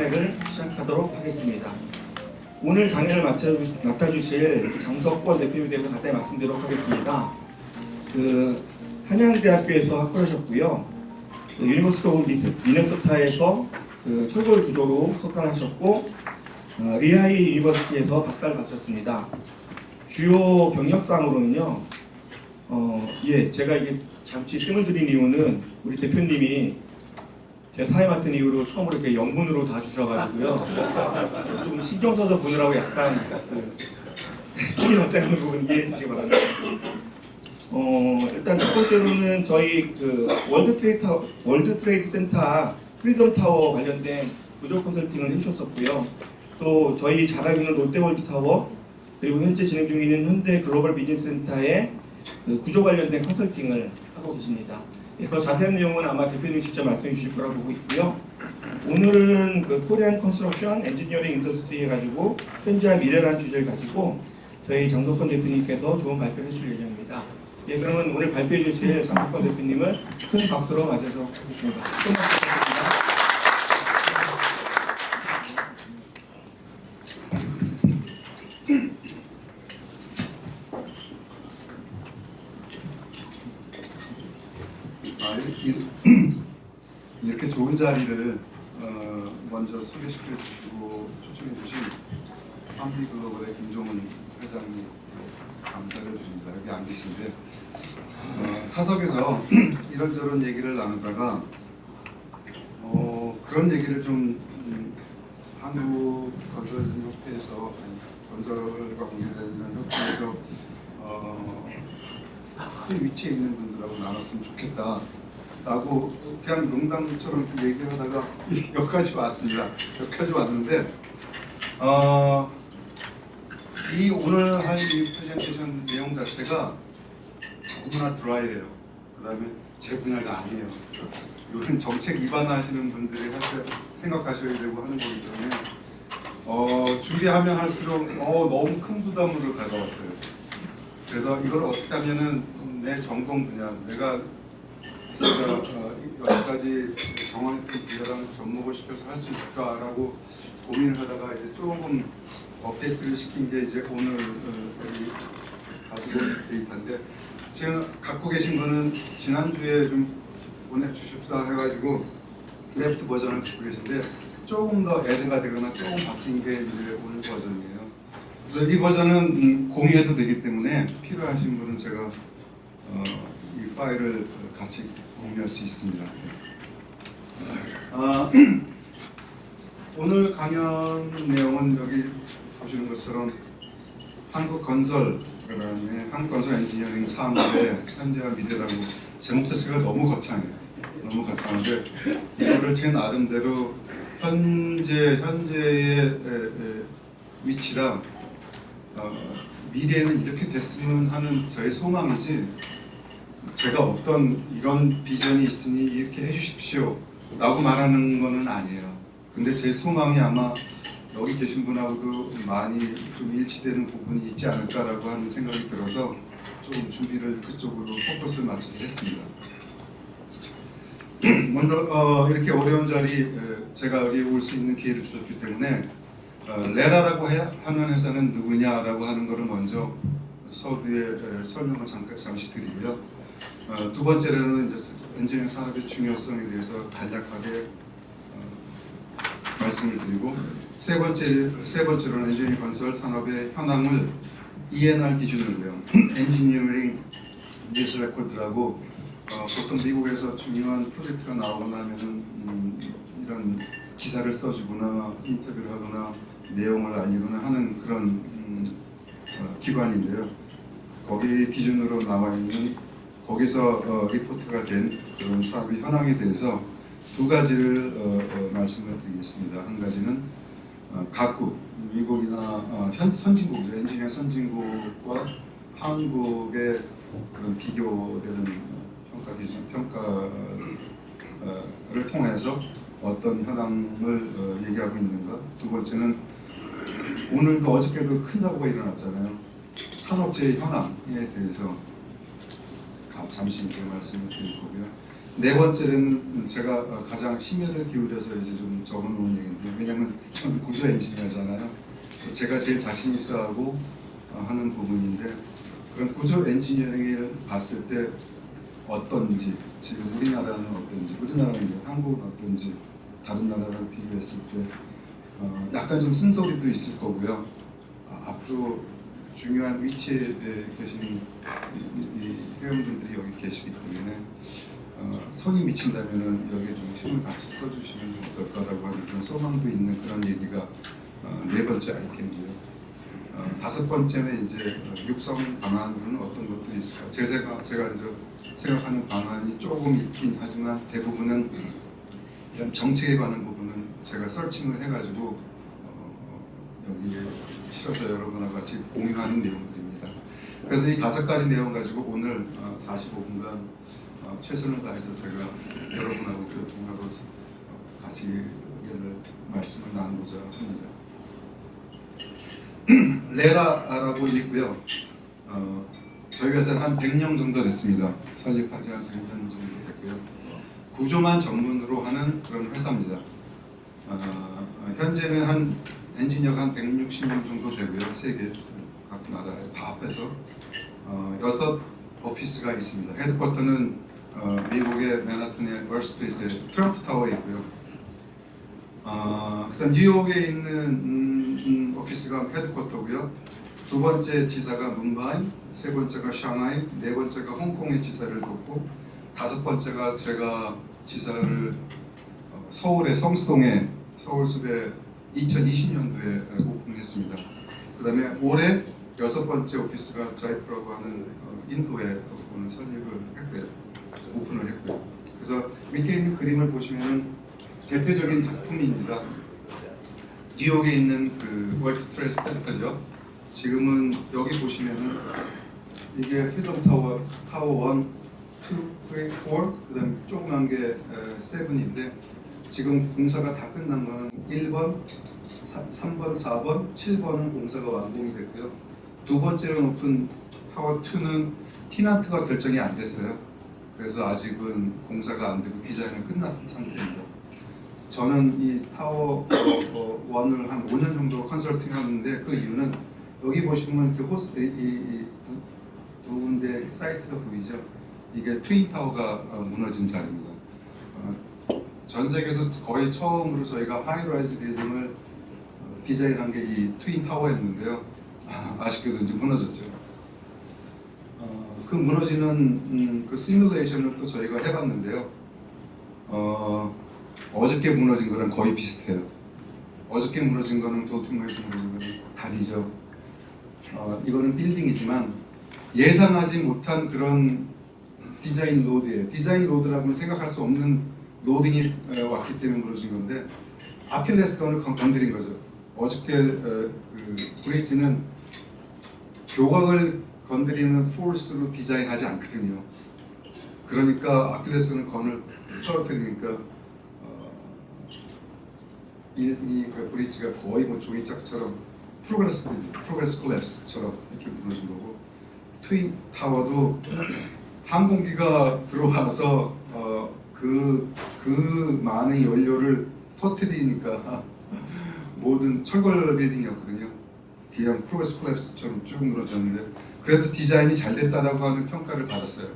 패널을 시작하도록 하겠습니다. 오늘 강연을 맡아주실 장석권 대표님에 대해서 간단히 말씀드리도록 하겠습니다. 한양대학교에서 학부를 하셨고요. 유니버시티 오브 미네소타에서 철골 구조로 석사를 하셨고, 리하이 유니버시티에서 박사를 받으셨습니다. 주요 경력상으로는요, 제가 이게 잠시 뜸을 들인 이유는 우리 대표님이 제가 사회 맡은 이후로 처음으로 이렇게 영문으로 다 주셔가지고요. 좀 신경 써서 보느라고 약간 힘이 났다는 부분 이해해 주시기 바랍니다. 일단 첫 번째로는 저희 월드 트레이드 센터 프리덤 타워 관련된 구조 컨설팅을 해주셨었고요. 또 저희 잘 알고 있는 롯데월드 타워, 그리고 현재 진행 중에 있는 현대 글로벌 비즈니스 센터의 구조 관련된 컨설팅을 하고 계십니다. 더 자세한 내용은 아마 대표님이 직접 말씀해 주실 거라고 보고 있고요. 오늘은 코리안 컨스트럭션 엔지니어링 인더스트리 해가지고 현재와 미래라는 주제를 가지고 저희 장석권 대표님께서 좋은 발표를 해주실 예정입니다. 그러면 오늘 발표해 주실 장석권 대표님을 큰 박수로 맞이하도록 하겠습니다. 큰 박수 부탁드립니다. 이렇게 좋은 자리를 먼저 소개시켜 주시고 초청해 주신 한비글로벌의 김종훈 회장님 감사를 드립니다. 여기 안 계신데 사석에서 이런저런 얘기를 나누다가 그런 얘기를 좀 한국 건설협회에서 건설과 관계되는 협회에서 큰 위치에 있는 분들하고 나눴으면 좋겠다 라고 그냥 농담처럼 얘기하다가 여기까지 왔습니다. 여기까지 왔는데 이 오늘 할 이 프레젠테이션 내용 자체가 너무나 드라이해요. 그 다음에 제 분야가 아니에요. 이런 정책 위반하시는 분들이 생각하셔야 되고 하는 거기 때문에 준비하면 할수록 너무 큰 부담으로 가져왔어요. 그래서 이걸 어떻게 하면은 내 전공 분야, 내가 여기까지 경험했던 분야랑 접목을 시켜서 할 수 있을까라고 고민을 하다가 이제 조금 업데이트를 시킨 게 이제 오늘 가지고 온 데이터인데, 제가 갖고 계신 거는 지난주에 좀 보내주십사 해가지고 드래프트 버전을 갖고 계신데 조금 더 애드가 되거나 조금 바뀐 게 이제 오늘 버전이에요. 그래서 이 버전은 공유해도 되기 때문에 필요하신 분은 제가 이 파일을 같이 공유할 수 있습니다. 오늘 강연 내용은 여기 보시는 것처럼 한국건설, 그다음에 한국건설 엔지니어링 사업의 현재와 미래라고 제목 자체가 너무 거창해요. 너무 거창한데 이거를 제 나름대로 현재의 위치랑 미래는 이렇게 됐으면 하는 저의 소망이지, 제가 어떤 이런 비전이 있으니 이렇게 해주십시오 라고 말하는 거는 아니에요. 근데 제 소망이 아마 여기 계신 분하고도 많이 좀 일치되는 부분이 있지 않을까라고 하는 생각이 들어서 조금 준비를 그쪽으로 포커스를 맞춰서 했습니다. 먼저 이렇게 어려운 자리 제가 여기 올 수 있는 기회를 주셨기 때문에 레라라고 하는 회사는 누구냐라고 하는 것을 먼저 서두에 설명을 잠시 드리고요. 두 번째로는 이제 엔지니어링 산업의 중요성에 대해서 간략하게 말씀을 드리고, 세 번째로는 엔지니어링 건설 산업의 현황을 ENR 기준으로요. 엔지니어링 뉴스 레코드라고 보통 미국에서 중요한 프로젝트가 나오거나 하면은 이런 기사를 써주거나 인터뷰를 하거나 내용을 알리거나 하는 그런 기관인데요. 거기 기준으로 나와 있는, 거기서 리포트가 된 그런 사업의 현황에 대해서 두 가지를 말씀을 드리겠습니다. 한 가지는 각국, 미국이나 선진국, 엔지니어 선진국과 한국의 그런 비교되는 평가 기준, 평가를 통해서 어떤 현황을 얘기하고 있는가. 두 번째는 오늘도 어저께도 큰 사고가 일어났잖아요. 산업재해 현황에 대해서 잠시 이제 말씀을 드릴 거고요. 네 번째는 제가 가장 심혈을 기울여서 이제 좀 적어놓은 얘기인데, 왜냐하면 저는 구조 엔지니어잖아요. 제가 제일 자신 있어하고 하는 부분인데, 그런 구조 엔지니어링을 봤을 때 어떤지, 지금 우리나라는 어떤지, 우리나라는 이제 한국은 어떤지, 다른 나라랑 비교했을 때 약간 좀 쓴소리도 있을 거고요. 앞으로 중요한 위치에 계신 이 회원분들이 여기 계시기 때문에 손이 미친다면은 여기에 좀 힘을 같이 써주시면 어떨까라고 하는 그런 소망도 있는 그런 얘기가 네 번째 아이템이고요. 다섯 번째는 이제 육성 방안으로는 어떤 것들이 있을까? 제가 이제 생각하는 방안이 조금 있긴 하지만 대부분은 이런 정책에 관한 부분은 제가 설칭을 해가지고 여기에 실어서 여러분과 같이 공유하는 내용들입니다. 그래서 이 다섯 가지 내용 가지고 오늘 45분간 최선을 다해서 제가 여러분하고 교통하고 같이 말씀을 나누고자 합니다. 레라라고 있고요. 저희 회사는 한 100년 정도 됐습니다. 설립한 지한 100년 정도 됐고요. 구조만 전문으로 하는 그런 회사입니다. 현재는 한 엔지니어가 한 160명 정도 되고요. 세계 각 나라에 다 합해서 6 오피스가 있습니다. 헤드쿼터는 미국의 맨하튼의 월스트리트의 트럼프 타워에 있고요. 그래서 뉴욕에 있는 오피스가 헤드쿼터고요. 두 번째 지사가 뭄바이, 세 번째가 샹하이, 네 번째가 홍콩의 지사를 돕고, 다섯 번째가 제가 지사를 서울의 성수동에 서울숲에 2020년도에 오픈했습니다. 그 다음에 올해 여섯 번째 오피스가 자이프라고 하는 인도에 오늘 설립을 했고요. 오픈을 했고요. 그래서 밑에 있는 그림을 보시면 대표적인 작품입니다. 뉴욕에 있는 그 월드 트레이드 센터죠. 지금은 여기 보시면은 이게 프리덤 타워 1, 2, 3, 4, 그다음 조그만 게 7인데 지금 공사가 다 끝난 거는 1번, 3번, 4번, 7번은 공사가 완공이 됐고요. 두 번째로 높은 타워 2는 티난트가 결정이 안 됐어요. 그래서 아직은 공사가 안 되고 디자인은 끝났은 상태입니다. 저는 이 타워 1을 한 5년 정도 컨설팅 하는데 그 이유는 여기 보시면 그 호스트 두 군데 사이트가 보이죠. 이게 트윈 타워가 무너진 자리입니다. 전 세계에서 거의 처음으로 저희가 하이라이즈 빌딩을 디자인한 게 이 트윈 타워였는데요. 아쉽게도 이제 무너졌죠. 그 무너지는 그 시뮬레이션을 또 저희가 해봤는데요. 어저께 무너진 거랑 거의 비슷해요. 어저께 무너진 거는 도트모에서 무너진 거는 다리죠. 이거는 빌딩이지만 예상하지 못한 그런 디자인 로드예요. 디자인 로드라고는 생각할 수 없는 로딩이 왔기 때문에 무너진 건데 아킬레스건을 건드린 거죠. 어저께 그 브릿지는 교각을 건드리는 포스로 디자인하지 않거든요. 그러니까 아킬레스건을 건을 떨어뜨리니까 이 브릿지가 거의 뭐 종이짝처럼 프로그레스 콜랩스처럼 이렇게 무너진 거고, 트윈 타워도 항공기가 들어와서 그 많은 연료를 터뜨리니까 모든 철골 빌딩이었거든요. 그냥 프로그레스 콜랩스처럼 쭉 무너졌는데 그래도 디자인이 잘 됐다라고 하는 평가를 받았어요.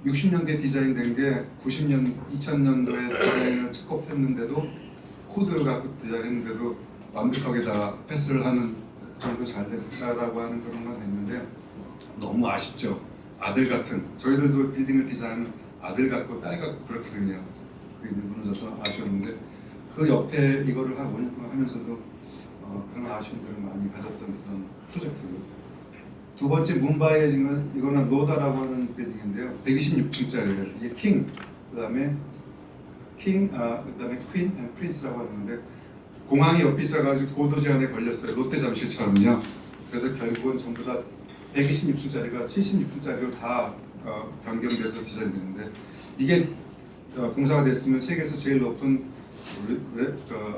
60년대에 디자인된 게 2000년도에 디자인을 착업했는데도 코드 갖고 디자인했는데도 완벽하게 다 패스를 하는 정도 잘 됐다라고 하는 그런 건 했는데 너무 아쉽죠. 아들 같은, 저희들도 빌딩을 디자인하는 아들 같고 딸 같고 그렇거든요. 그게 무너져서 아쉬웠는데 그 옆에 이거를 한 5년 동안 하면서도 그런 아쉬움들을 많이 가졌던 그런 프로젝트고요. 두 번째 뭄바이에 지금 이거는 노다라고 하는 빌딩인데요. 126층짜리예요. 이게 킹, 그다음에 퀸, 프린스라고 하는데 공항이 옆에 있어가지고 고도 제한에 걸렸어요. 롯데 잠실처럼요. 그래서 결국은 전부 다 126층짜리가 76층짜리로 다 변경돼서 디자인됐는데 이게 공사가 됐으면 세계에서 제일 높은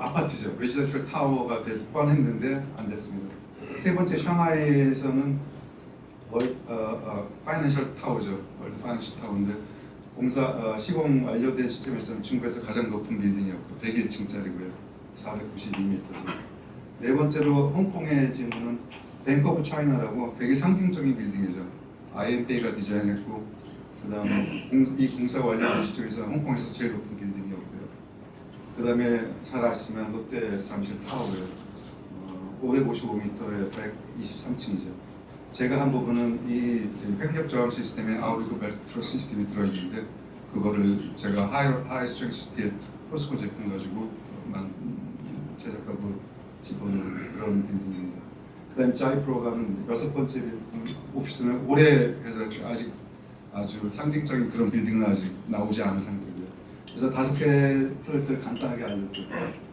아파트죠. 레지던셜 타워가 될 뻔했는데 안 됐습니다. 세 번째 샹하이에서는 파이낸셜 타워죠. 월드 파이낸셜 타워인데 시공 완료된 시점에서는 중국에서 가장 높은 빌딩이었고 101층짜리고요. 492m죠. 네 번째로 홍콩의 지금은 뱅크 오브 차이나라고 되게 상징적인 빌딩이죠. IMP가 디자인했고 그다음에 이 공사가 완료된 시점에서 홍콩에서 제일 높은 빌딩이었고요. 그다음에 잘 아시면 롯데 잠실 타워고요. 555m에 123층이죠. 제가 한 부분은 이 횡력 저항 시스템에 아우리고 벨트 시스템이 들어있는데 그거를 제가 하이 스트렝스 스틸 포스코 제품 가지고 제작하고 집어넣은 그런 빌딩입니다. 그다음 자이프로가는 6번째 오피스는 올해 해서 아직 아주 상징적인 그런 빌딩은 아직 나오지 않은 상태고요. 그래서 5개 프로젝트를 간단하게 알려드릴게요.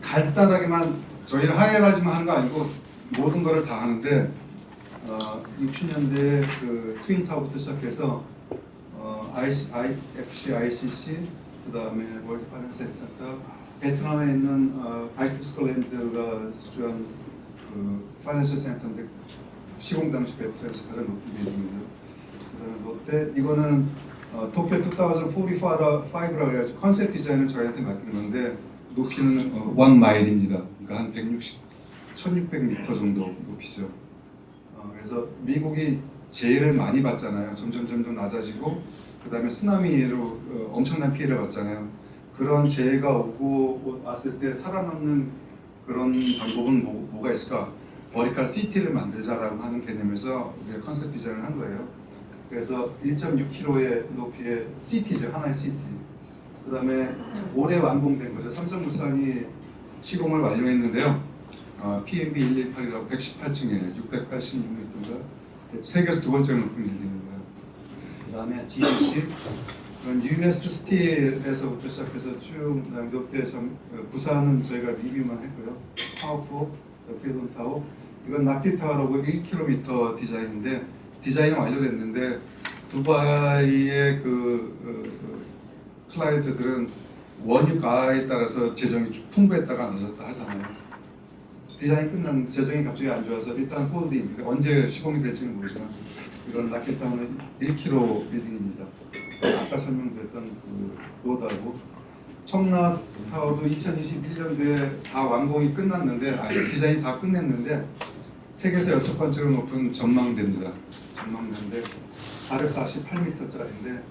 간단하게만 저희는 하이라이즈만 하는 거 아니고 모든 거를 다 하는데 60년대 그 트윈타워부터 시작해서 IFC, ICC, 그 다음에 월드 파이낸스 센터, 베트남에 있는 바이투스콜랜드가 수주한 그 파이낸셜 센터인데 시공 당시 베트남에서 가장 높은 빌딩입니다. 그다음에 롯데 이거는 도쿄 2045라고 해가지고 컨셉 디자인을 저희한테 맡긴 건데 높이는 1마일입니다. 그러니까 한 1600m 정도 높이죠. 그래서 미국이 재해를 많이 봤잖아요. 점점 낮아지고 그 다음에 쓰나미로 엄청난 피해를 봤잖아요. 그런 재해가 오고 왔을 때 살아남는 그런 방법은 뭐가 있을까? 버티컬 시티를 만들자라고 하는 개념에서 우리가 컨셉 디자인을 한 거예요. 그래서 1.6km의 높이의 시티죠. 하나의 시티. 그 다음에 올해 완공된 거죠. 삼성물산이 시공을 완료했는데요. PMB 118이라고 118층에 686m인가 세계에서 두 번째로 높은 빌딩입니다. 그 다음에 GDC US 스틸에서부터 시작해서 쭉 롯데 부산은 저희가 리뷰만 했고요. 파워포, 프리덤 타워 이건 낙디 타워라고 1km 디자인인데 디자인은 완료됐는데 두바이의 클라이언트들은 원유가에 따라서 재정이 풍부했다가 늦었다 하잖아요. 디자인이 끝난 재정이 갑자기 안 좋아서 일단 홀딩 언제 시공이 될지는 모르지만 이건 낙켓타운은 1km 빌딩입니다. 아까 설명드렸던 그 로다고 청라 타워도 2021년도에 다 완공이 끝났는데 디자인이 다 끝냈는데 세계에서 6번째로 높은 전망대입니다. 전망대인데 448m짜리인데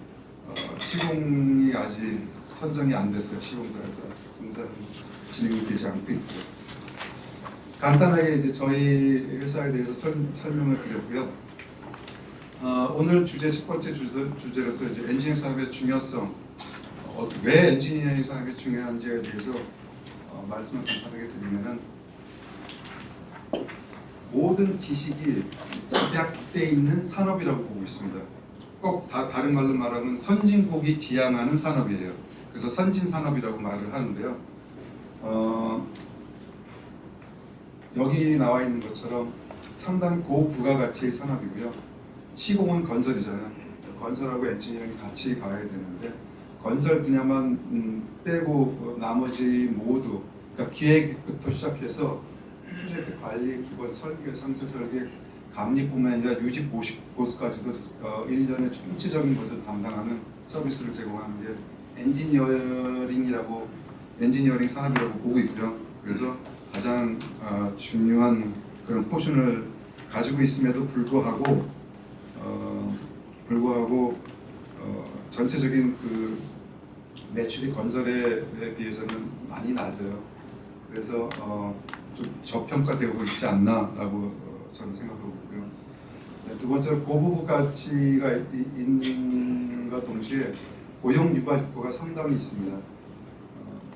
시공이 아직 선정이 안 됐어요. 시공사에서 공사는 진행이 되지 않고 있고 간단하게 이제 저희 회사에 대해서 설명을 드렸고요. 오늘 주제 첫 번째 주제로서 이제 엔지니어링 산업의 중요성, 왜 엔지니어링 산업이 중요한지에 대해서 말씀을 간단하게 드리면은 모든 지식이 집약돼 있는 산업이라고 보고 있습니다. 꼭 다른 말로 말하면 선진국이 지향하는 산업이에요. 그래서 선진 산업이라고 말을 하는데요. 여기 나와 있는 것처럼 상당히 고부가가치의 산업이고요. 시공은 건설이잖아요. 건설하고 엔지니어링이 같이 가야 되는데 건설 분야만 빼고 나머지 모두 그러니까 기획부터 시작해서 프로젝트 관리, 기본 설계, 상세 설계, 감리뿐만 아니라 유지 보수까지도 1년의 총체적인 것을 담당하는 서비스를 제공하는 게 엔지니어링 산업이라고 보고 있고요. 그래서 가장 중요한 그런 포션을 가지고 있음에도 불구하고 전체적인 그 매출이 건설에 비해서는 많이 낮아요. 그래서 좀 저평가되고 있지 않나라고 저는 생각하고 있고요. 두 번째로 고부가 가치가 있는 것 동시에 고용 유발 효과가 상당히 있습니다.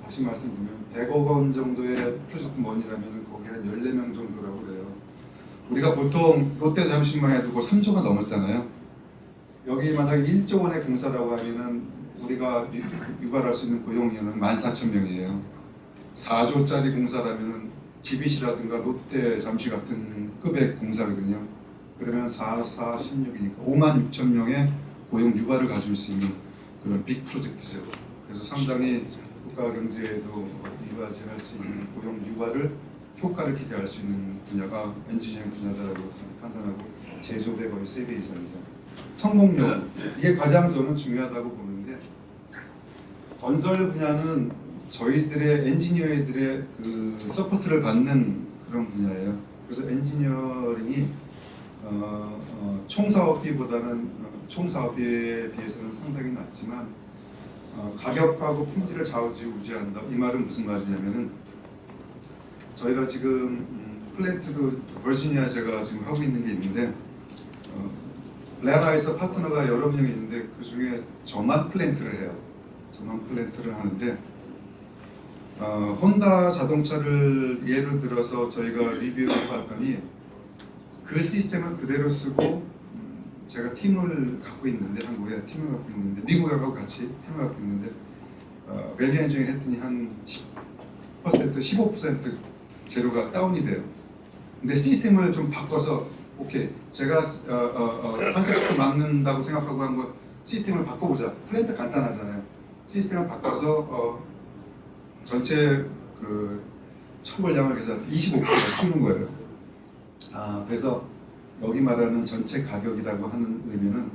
다시 말씀드리면 100억 원 정도의 프로젝트 머니라면 거기에 한 14명 정도라고 그래요. 우리가 보통 롯데 잠실만 해도 3조가 넘었잖아요. 여기 만약에 1조 원의 공사라고 하면은 우리가 유발할 수 있는 고용인원은 14,000명이에요. 4조짜리 공사라면은 GBC라든가 롯데 잠실 같은 급의 공사거든요. 그러면 4, 16이니까 56,000명의 고용 유발을 가질 수 있는 그런 빅 프로젝트죠. 그래서 상당히 국가 경제에도 이바지할 수 있는 고용 유발을 효과를 기대할 수 있는 분야가 엔지니어링 분야다라고 판단하고 제조대 거의 3배 이상이죠. 성공률 이게 가장 저는 중요하다고 보는데 건설 분야는 저희들의 엔지니어들의 그 서포트를 받는 그런 분야예요. 그래서 엔지니어링이 총사업비보다는 총사업비에 비해서는 상당히 낮지만 가격하고 품질을 좌우지우지한다. 이 말은 무슨 말이냐면은 저희가 지금 플랜트도 버지니아 제가 지금 하고 있는 게 있는데 레아나에서 파트너가 여러 명이 있는데 그 중에 저만 플랜트를 해요. 저만 플랜트를 하는데 혼다 자동차를 예를 들어서 저희가 리뷰를 봤더니 그 시스템을 그대로 쓰고 제가 팀을 갖고 있는데 한국에 팀을 갖고 있는데 미국하고 같이 팀을 갖고 있는데 밸류 엔지니어 했더니 한 10%, 15% 재료가 다운이 돼요. 근데 시스템을 좀 바꿔서 오케이 제가 컨셉트 맞는다고 생각하고 한 거 시스템을 바꿔보자. 플랜트 간단하잖아요. 시스템을 바꿔서 전체 그 처벌량을 그래서 25% 주는 거예요. 그래서 여기 말하는 전체 가격이라고 하는 의미는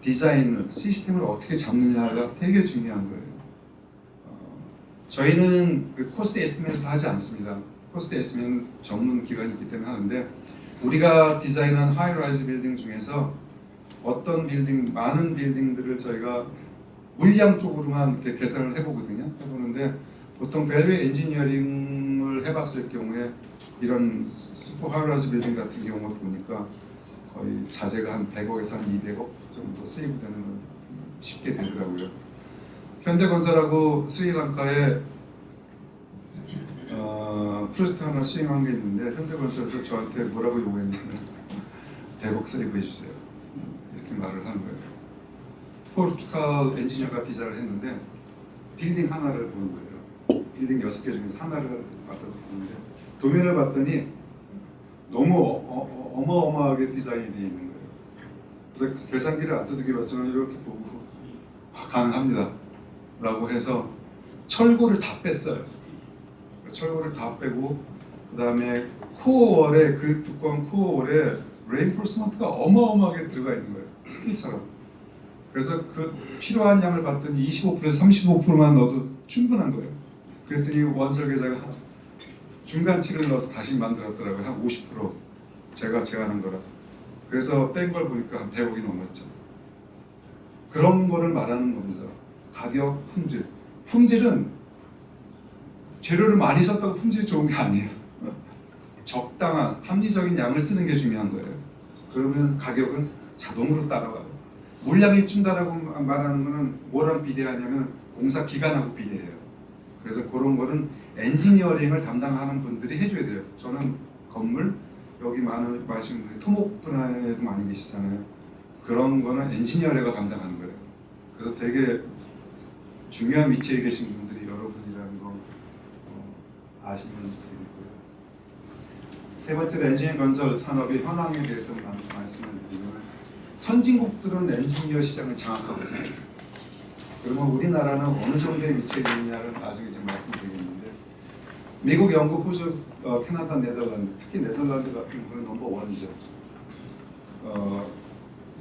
디자인을 시스템을 어떻게 잡느냐가 되게 중요한 거예요. 저희는 그 코스트 에스티메이트를 하지 않습니다. 코스트 에스티메이트는 전문 기관이 있기 때문에 하는데 우리가 디자인한 하이라이즈 빌딩 중에서 어떤 빌딩, 많은 빌딩들을 저희가 물량 쪽으로만 이렇게 계산을 해보는데 보통 밸류 엔지니어링을 해봤을 경우에 이런 슈퍼 하이라이즈 빌딩 같은 경우 보니까 거의 자재가 한 100억에서 한 200억 정도 세이브되는 건 쉽게 되더라고요. 현대건설하고 스리랑카에 프로젝트 하나 수행한 게 있는데 현대건설에서 저한테 뭐라고 요구했냐면 100억 세이브 해주세요. 이렇게 말을 하는 거예요. 포르투갈 엔지니어가 디자인을 했는데 빌딩 하나를 보는 거예요. 빌딩 6개 중에서 하나를 맡아서 보는데 도면을 봤더니 너무 어마어마하게 디자인이 되어 있는 거예요. 그래서 계산기를 안 두들겨 봤지만 이렇게 보고 가능합니다 라고 해서 철골을 다 뺐어요. 철골을 다 빼고 그 다음에 코어월에 그 두꺼운 코어월에 레인포스먼트가 어마어마하게 들어가 있는 거예요. 스틸처럼. 그래서 그 필요한 양을 봤더니 25%에서 35%만 넣어도 충분한 거예요. 그랬더니 원설계자가 중간치를 넣어서 다시 만들었더라고요. 한 50% 제가 제안한 거라. 그래서 뺀 걸 보니까 한 100억이 넘었죠. 그런 거를 말하는 겁니다. 가격, 품질. 품질은 재료를 많이 썼다고 품질이 좋은 게 아니에요. 적당한 합리적인 양을 쓰는 게 중요한 거예요. 그러면 가격은 자동으로 따라와요. 물량이 준다라고 말하는 거는 뭐랑 비례하냐면 공사 기간하고 비례해요. 그래서 그런 거는 엔지니어링을 담당하는 분들이 해줘야 돼요. 저는 건물 여기 많은 분들이 토목 분야에도 많이 계시잖아요. 그런 거는 엔지니어가 감당하는 거예요. 그래서 되게 중요한 위치에 계신 분들이 여러분이라는 거 아시면 되겠고요. 세 번째로 엔지니어 건설 산업의 현황에 대해서 말씀을 드리면 선진국들은 엔지니어 시장을 장악하고 있습니다. 그러면 우리나라는 어느 정도의 위치에 있느냐를 나중에 좀 말씀드리겠는데 미국, 영국, 호주, 캐나다, 네덜란드 특히 네덜란드 같은 경우는 넘버 1이죠.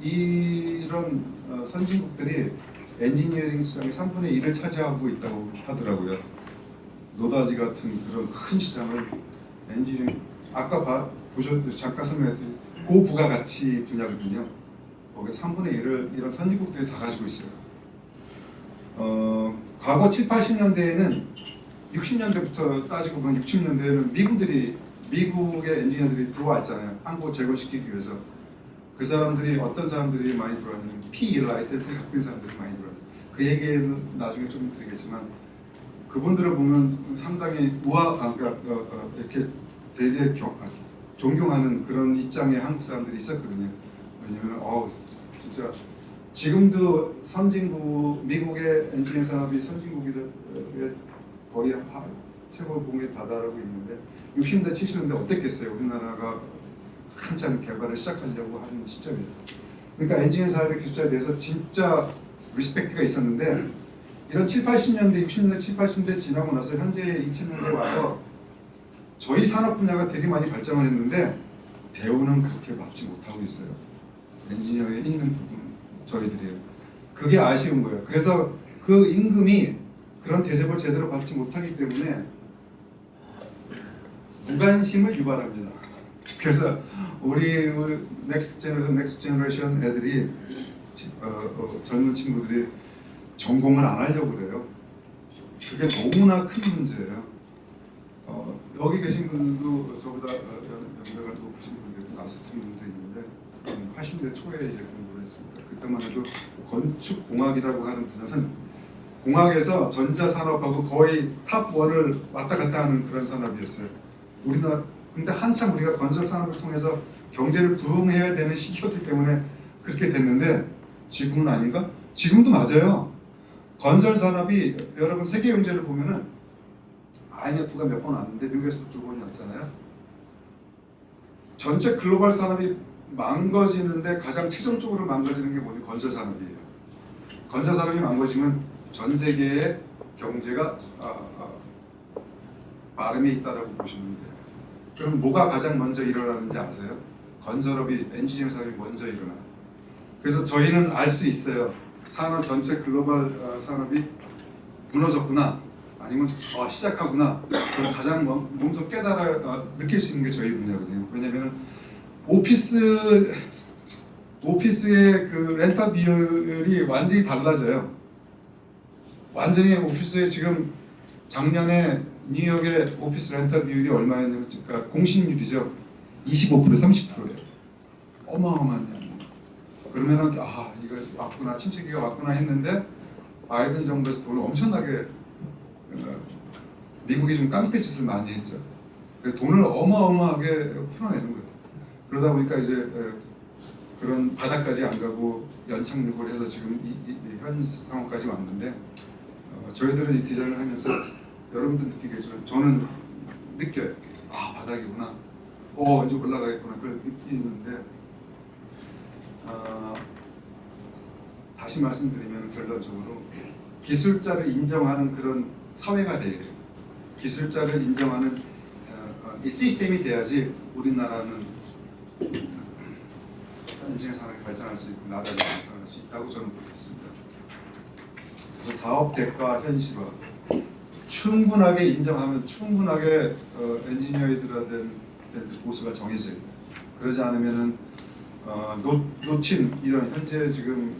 이런 선진국들이 엔지니어링 시장의 3분의 1을 차지하고 있다고 하더라고요. 노다지 같은 그런 큰 시장을 엔지니어링 아까 보셨듯이 잠깐 설명했듯이 고부가가치 분야거든요. 거기 3분의 1을 이런 선진국들이 다 가지고 있어요. 과거 7, 80년대에는 60년대부터 따지고 보면 60년대에는 미국의 엔지니어들이 들어왔잖아요. 한국 재건시키기 위해서. 그 사람들이 어떤 사람들이 많이 들어왔냐면 PE 라이센스를 갖고 있는 사람들이 많이 들어왔어요. 그 얘기는 나중에 좀 드리겠지만 그분들을 보면 상당히 이렇게 되게 존경하는 그런 입장의 한국 사람들이 있었거든요. 왜냐면 진짜 지금도 선진국 미국의 엔지니어 산업이 선진국의 거의 최고 공에 다다르고 있는데 60년대 70년대 어땠겠어요? 우리나라가 한참 개발을 시작하려고 하는 시점이었어요. 그러니까 엔지니어 산업의 기술자에 대해서 진짜 리스펙트가 있었는데 이런 7, 80년대, 60년대, 7, 80년대 지나고 나서 현재 2000년대에 와서 저희 산업 분야가 되게 많이 발전을 했는데 대우는 그렇게 받지 못하고 있어요. 엔지니어에 있는 부분 저희들이요. 그게 아쉬운 거예요. 그래서 그 임금이 그런 대접을 제대로 받지 못하기 때문에 무관심을 유발합니다. 그래서 우리 넥스트 제너레이션 애들이 젊은 친구들이 전공을 안 하려고 그래요. 그게 너무나 큰 문제예요. 여기 계신 분들도 저보다 연배가 높으신 분들, 나으신 분도 있는데 80대 초에 이제 공부를 했습니다. 그때만 해도 건축공학이라고 하는 분야는 공학에서 전자산업하고 거의 탑1을 왔다 갔다 하는 그런 산업이었어요. 우리나라 근데 한참 우리가 건설 산업을 통해서 경제를 부흥해야 되는 시기였기 때문에 그렇게 됐는데 지금은 아닌가? 지금도 맞아요. 건설 산업이 여러분 세계 경제를 보면은 IMF가 몇 번 왔는데 미국에서도 2번이 왔잖아요. 전체 글로벌 산업이 망가지는데 가장 최종적으로 망가지는 게 뭐니? 건설 산업이에요. 건설 산업이 망가지면 전 세계의 경제가 마름에 있다라고 보시면 돼요. 그럼 뭐가 가장 먼저 일어나는지 아세요? 건설업이, 엔지니어 산업이 먼저 일어나요. 그래서 저희는 알 수 있어요. 산업 전체 글로벌 산업이 무너졌구나, 아니면 시작하구나. 그걸 가장 몸소 깨달아 느낄 수 있는 게 저희 분야거든요. 왜냐하면 오피스의 그 렌탈 비율이 완전히 달라져요. 완전히 오피스에 지금 작년에 뉴욕의 오피스 렌탈 비율이 얼마였냐면, 그러니까 공신률이죠. 25%, 30%예요. 어마어마한 양. 그러면은 이거 왔구나, 침체기가 왔구나 했는데 바이든 정부에서 돈을 엄청나게 미국이 좀 깡패 짓을 많이 했죠. 그래서 돈을 어마어마하게 풀어내는 거예요. 그러다 보니까 이제 그런 바닥까지 안 가고 연착륙을 해서 지금 현 상황까지 왔는데, 저희들은 이 디자인을 하면서 여러분들 느끼겠지만 저는 느껴요. 바닥이구나. 이제 올라가겠구나. 그걸 느끼는데, 다시 말씀드리면 결론적으로 기술자를 인정하는 그런 사회가 돼야 돼요. 기술자를 인정하는 이 시스템이 돼야지 우리나라는 엔지니어 산업이 발전할 수 있고 나라가 발전할 수 있다고 저는 보겠습니다. 그래서 사업 대가 현실화 충분하게 인정하면 충분하게 엔지니어들에 대한 보수가 정해져요. 그러지 않으면은 놓친 이런 현재 지금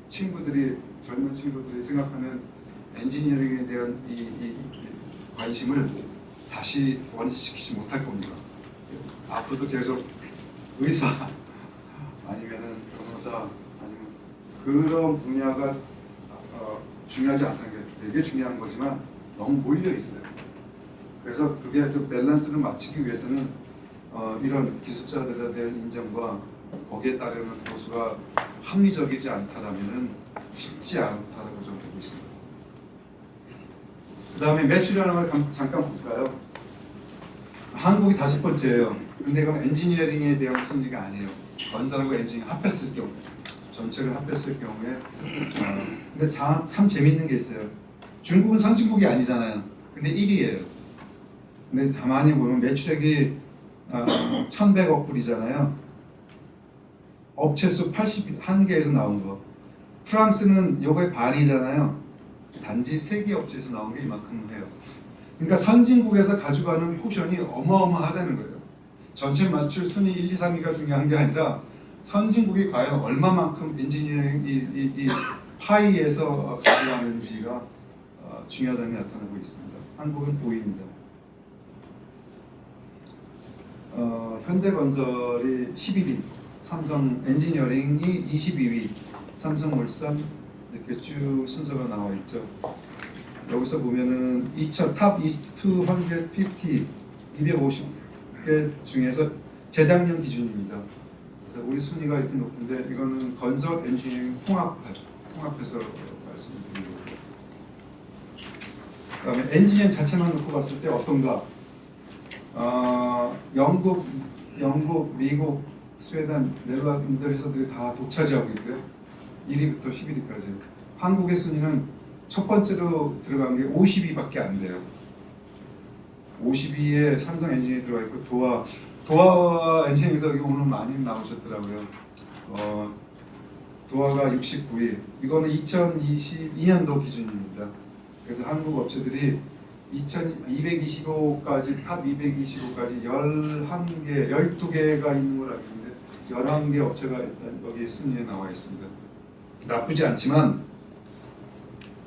젊은 친구들이 생각하는 엔지니어링에 대한 이 관심을 다시 원시시키지 못할 겁니다. 앞으로도 계속 의사 아니면은 변호사 아니면 그런 분야가 중요하지 않다는 게 되게 중요한 거지만 너무 몰려 있어요. 그래서 그게 그 밸런스를 맞추기 위해서는 이런 기술자들에 대한 인정과 거기에 따르는 보수가 합리적이지 않다라면은 쉽지 않다라고 저는 보고 있습니다. 그 다음에 매출이라는 걸 잠깐 볼까요? 한국이 5번째예요. 근데 이건 엔지니어링에 대한 순위가 아니에요. 건설하고 엔지니어링 합했을 경우, 전체를 합했을 경우에 근데 참 재밌는 게 있어요. 중국은 선진국이 아니잖아요. 근데 1위예요. 근데 가만히 보면 매출액이 1,100억 불이잖아요. 업체 수 81개에서 나온 거. 프랑스는 요거의 반이잖아요. 단지 3개 업체에서 나온 게 이만큼 해요. 그러니까 선진국에서 가져가는 포션이 어마어마하다는 거예요. 전체 매출 순위 1, 2, 3위가 중요한 게 아니라 선진국이 과연 얼마만큼 엔지니어링 이 파이에서 가져가는지가 중요하다는 게 나타나고 있습니다. 한국은 5위입니다. 현대건설이 11위, 삼성 엔지니어링이 22위, 삼성물산 이렇게 쭉 순서가 나와 있죠. 여기서 보면은 탑 250 250개 중에서 재작년 기준입니다. 그래서 우리 순위가 이렇게 높은데 이거는 건설 엔지니어링 통합해서 말씀드리고, 그다음에 엔지니어 자체만 놓고 봤을 때 어떤가? 영국, 미국, 스웨덴, 네덜란드 회사들이 다 독차지하고 있고요. 1위부터 11위까지. 한국의 순위는 첫 번째로 들어간 게 50위밖에 안 돼요. 52에 삼성 엔진이 들어가 있고 도화 엔진에서 여기 오늘 많이 나오셨더라고요. 도화가 69위. 이거는 2022년도 기준입니다. 그래서 한국 업체들이 225까지 탑 225까지 11개, 12개가 있는 걸 알고 있는데 11개 업체가 일단 여기 순위에 나와 있습니다. 나쁘지 않지만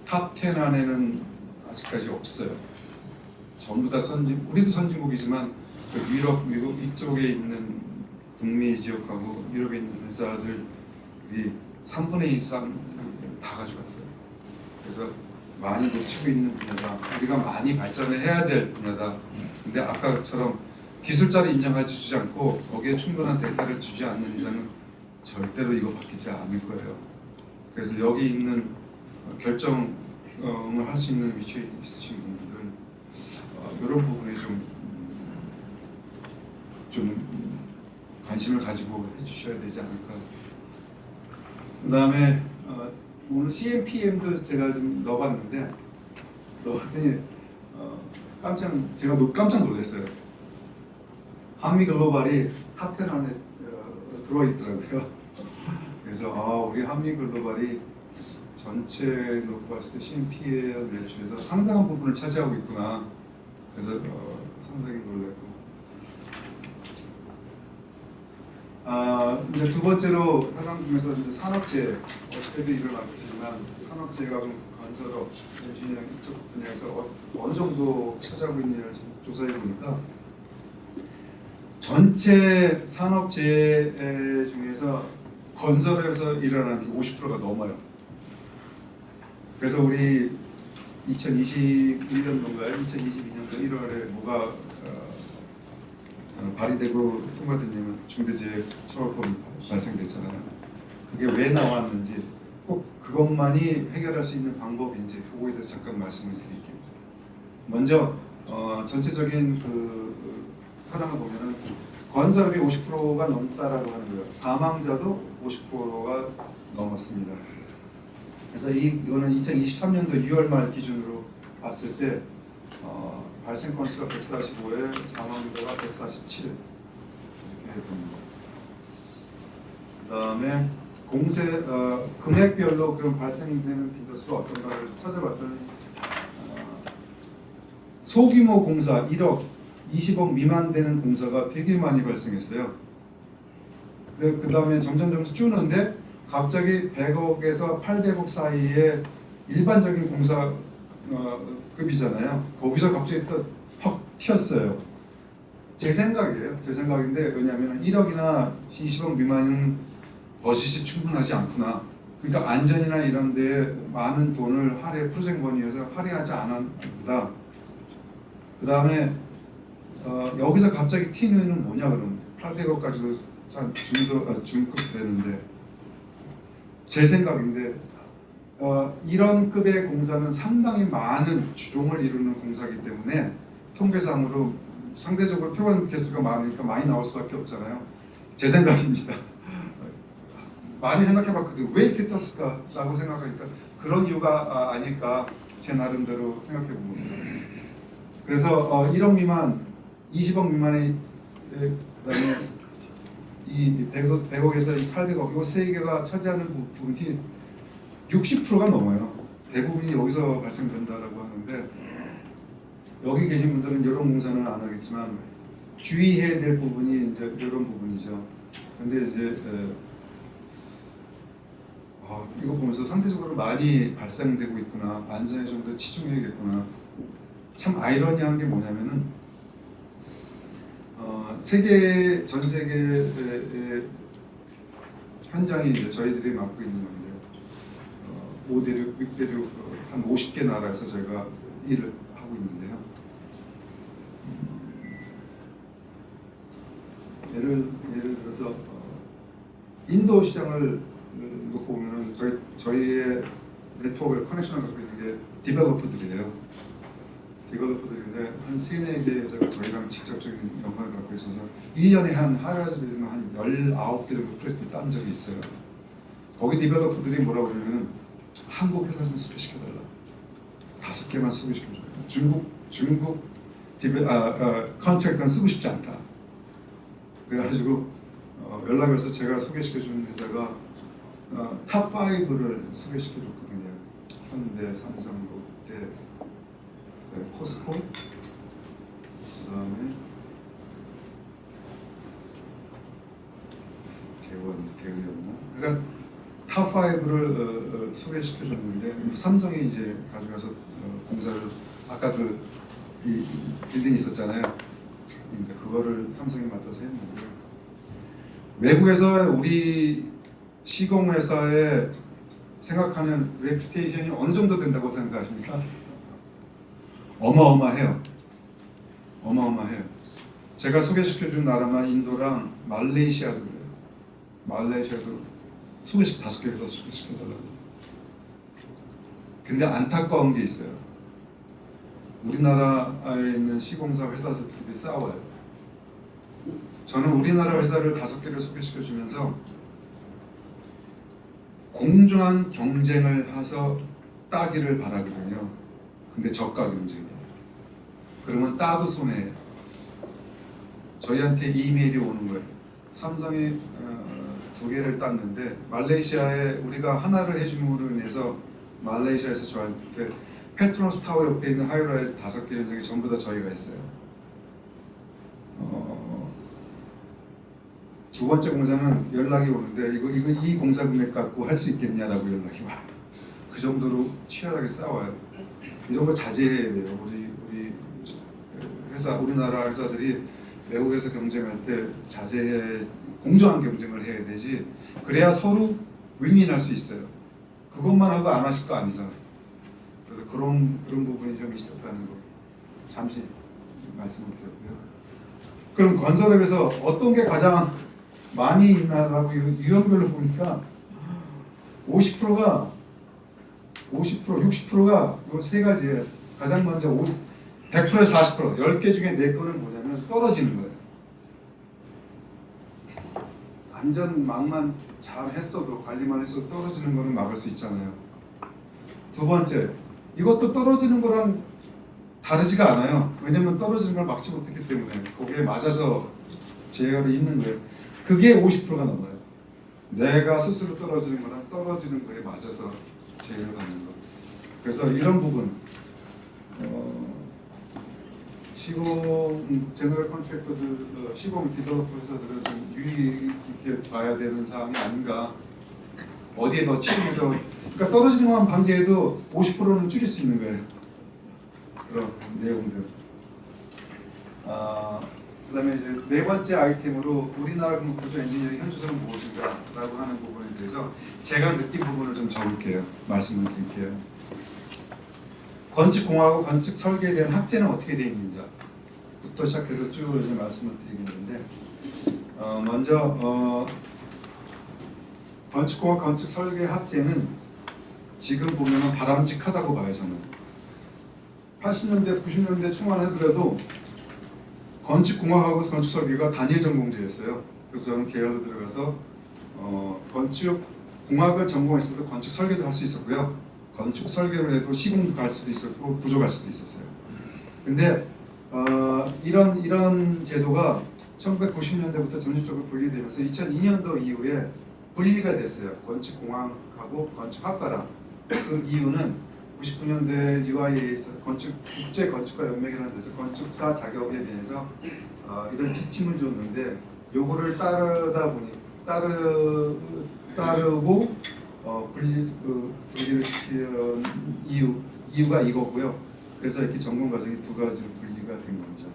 탑 10 안에는 아직까지 없어요. 전부 다 우리도 선진국이지만 그 유럽, 미국 이쪽에 있는 북미 지역하고 유럽에 있는 회사들이 3분의 2 이상 다 가져갔어요. 그래서 많이 놓치고 있는 분야다. 우리가 많이 발전을 해야 될 분야다. 근데 아까처럼 기술자를 인정해주지 않고 거기에 충분한 대가를 주지 않는 이상은 절대로 이거 바뀌지 않을 거예요. 그래서 여기 있는 결정을 할 수 있는 위치에 있으신 분들은 이런 부분에 좀 관심을 가지고 해주셔야 되지 않을까. 그 다음에 오늘 CMPM도 제가 좀 넣어봤는데 넣었더니 제가 깜짝 놀랐어요. 한미 글로벌이 탑10 안에 들어있더라고요. 그래서 우리 한미 글로벌이 전체 놓고 봤을 때 CMPM 매출에서 상당한 부분을 차지하고 있구나. 그래서 상당히 놀랐고. 이제 두 번째로 해당 중에서 이제 산업재해, 어떻게든 일을 맡으시지만 산업재해가 건설업, 엔지니어링 이쪽 분야에서 어느 정도 차지하고 있는지를 조사해 보니까 전체 산업재해 중에서 건설에서 일어나는 게 50%가 넘어요. 그래서 우리 2021년도인가요? 2022년도 1월에 뭐가 발의되고 통과되냐면 중대재해처벌법이 발생됐잖아요. 그게 왜 나왔는지 꼭 그것만이 해결할 수 있는 방법인지 그거에 대해서 잠깐 말씀을 드릴게요. 먼저 전체적인 그 하나만 보면은 건설업이 50%가 넘다라고 하는 거예요. 사망자도 50%가 넘었습니다. 그래서 이거는 2023년도 6월 말 기준으로 봤을 때 발생 건수가 145에 사망자가 147 이렇게 됩니다. 그다음에 금액별로 그런 발생되는 빈도수가 어떤가를 찾아봤더니 소규모 공사 1억, 20억 미만 되는 공사가 되게 많이 발생했어요. 그다음에 점점 줄는데 갑자기 100억에서 800억 사이에 일반적인 공사 급이잖아요. 거기서 갑자기 또 퍽 튀었어요. 제 생각이에요. 제 생각인데 왜냐하면 1억이나 20억 미만은 버짓이 충분하지 않구나. 그러니까 안전이나 이런 데에 많은 돈을 프로젝트 머니에서 할애하지 않았다. 그 다음에 여기서 갑자기 튀는 뭐냐 그러면 800억까지도 중급 되는데 제 생각인데 이런 급의 공사는 상당히 많은 주종을 이루는 공사이기 때문에 통계상으로 상대적으로 표본 개수가 많으니까 많이 나올 수밖에 없잖아요. 제 생각입니다. 많이 생각해봤거든요. 왜 이렇게 떴을까라고 생각하니까 그런 이유가 아닐까 제 나름대로 생각해봅니다. 그래서 1억 미만, 20억 미만의 그다음에 이 100억에서 이 800억 이 세 개가 차지하는 부분이 60%가 넘어요. 대부분이 여기서 발생된다라고 하는데 여기 계신 분들은 이런 공사는 안 하겠지만 주의해야 될 부분이 이제 이런 부분이죠. 근데 이제 이거 보면서 상대적으로 많이 발생되고 있구나. 안전에 좀 더 치중해야겠구나. 참 아이러니한 게 뭐냐면은 전 세계의 현장이 이제 저희들이 맡고 있는 건데요. 5대륙, 6대륙 한 50개 나라에서 저희가 일을 하고 있는데요. 예를 들어서 인도 시장을 놓고 보면은 저희의 네트워크를 커넥션을 갖고 있는 게 디벨로퍼들이에요. 디벨로퍼들인데 한 3-4개 제가 저희랑 직접적인 연관을 갖고 있어서 1년에 하루에서 한 19개 정도 프로젝트를 딴 적이 있어요. 거기 디벨로퍼들이 뭐라고 그러냐면 한국 회사 좀 소개시켜달라. 5개만 소개시켜줘요. 중국 컨트랙터는 쓰고 싶지 않다. 그래가지고 연락이 와서 제가 소개시켜주는 회사가 탑 5를 소개시켜줬거든요. 현대, 삼성, 롯데, 포스코, 그다음에 대우였나? 그러니까 탑 5를 소개시켜줬는데 삼성이 이제 가져가서 공사를 아까 이 빌딩 있었잖아요. 그러니까 그거를 삼성이 맡아서 했는데 외국에서 우리 시공회사의 생각하는 레퓨테이션이 어느 정도 된다고 생각하십니까? 어마어마해요. 어마어마해요. 제가 소개시켜준 나라만 인도랑 말레이시아도 그래요. 말레이시아도 소개시켜 5개에서 소개시켜달라고. 근데 안타까운 게 있어요. 우리나라에 있는 시공사 회사들끼리 싸워요. 저는 우리나라 회사를 5개를 소개시켜주면서 공정한 경쟁을 해서 따기를 바라거든요. 근데 저가 경쟁이에요. 그러면 따도 손해예요. 저희한테 이메일이 오는 거예요. 삼성이 2개를 땄는데 말레이시아에 우리가 하나를 해줌으로 인해서 말레이시아에서 저한테 페트로스 타워 옆에 있는 하이라이즈 5개 현장이 전부 다 저희가 했어요. 두 번째 공사는 연락이 오는데 이 공사 금액 갖고 할 수 있겠냐라고 연락이 와요. 그 정도로 치열하게 싸워요. 이런 거 자제해야 돼요. 우리 회사, 우리나라 회사들이 외국에서 경쟁할 때 자제해, 공정한 경쟁을 해야 되지. 그래야 서로 윈윈할 수 있어요. 그것만 하고 안 하실 거 아니잖아요. 그래서 그런 부분이 좀 있었다는 거 잠시 말씀을 드렸고요. 그럼 건설업에서 어떤 게 가장 많이 있나라고 유형별로 보니까 50%가 60%가 이 세 가지예요. 가장 먼저 100%에 40%, 10개 중에 4건은 뭐냐면 떨어지는 거예요. 안전망만 잘 했어도 관리만 했어도 떨어지는 거는 막을 수 있잖아요. 두 번째, 이것도 떨어지는 거랑 다르지가 않아요. 왜냐면 떨어지는 걸 막지 못했기 때문에 거기에 맞아서 제어를 입는 거예요. 그게 50%가 넘어요. 내가 스스로 떨어지는 거랑 떨어지는 거에 맞아서 제어를 받는 거. 그래서 이런 부분 시공 제너럴 컨트랙터들, 시공 디벨로퍼 회사들은 좀 유의 깊게 봐야 되는 사항이 아닌가. 어디에 더 치중해서, 그러니까 떨어지는 것만 방지해도 50%는 줄일 수 있는 거예요. 그런 내용들. 그다음에 이제 네 번째 아이템으로 우리나라 구조 엔지니어링 현주소는 무엇인가라고 하는 부분에 대해서 제가 느낀 부분을 좀 적을게요. 말씀을 드릴게요. 건축공학하고 건축 설계에 대한 학제는 어떻게 되어 있는지부터 시작해서 쭉 이제 말씀을 드리겠는데, 먼저 건축공학 건축 설계 학제는 지금 보면 바람직하다고 봐요. 저는 80년대 90년대 초만 하더라도 건축공학하고 건축설계가 단일 전공제였어요. 그래서 저는 계열로 들어가서 건축공학을 전공했어도 건축설계도 할 수 있었고요. 건축설계를 해도 시공도 갈 수도 있었고 구조 갈 수도 있었어요. 근데 이런 제도가 1990년대부터 전국적으로 분리되면서 2002년도 이후에 분리가 됐어요. 건축공학하고 건축학과랑. 그 이유는 99년대 UIA에서 국제 건축가 연맹이라는 데서 건축사 자격에 대해서 이런 지침을 줬는데 요거를 따르고 분리를 시키는 이유가 이거고요. 그래서 이렇게 전공 과정이 두 가지로 분리가 된 겁니다.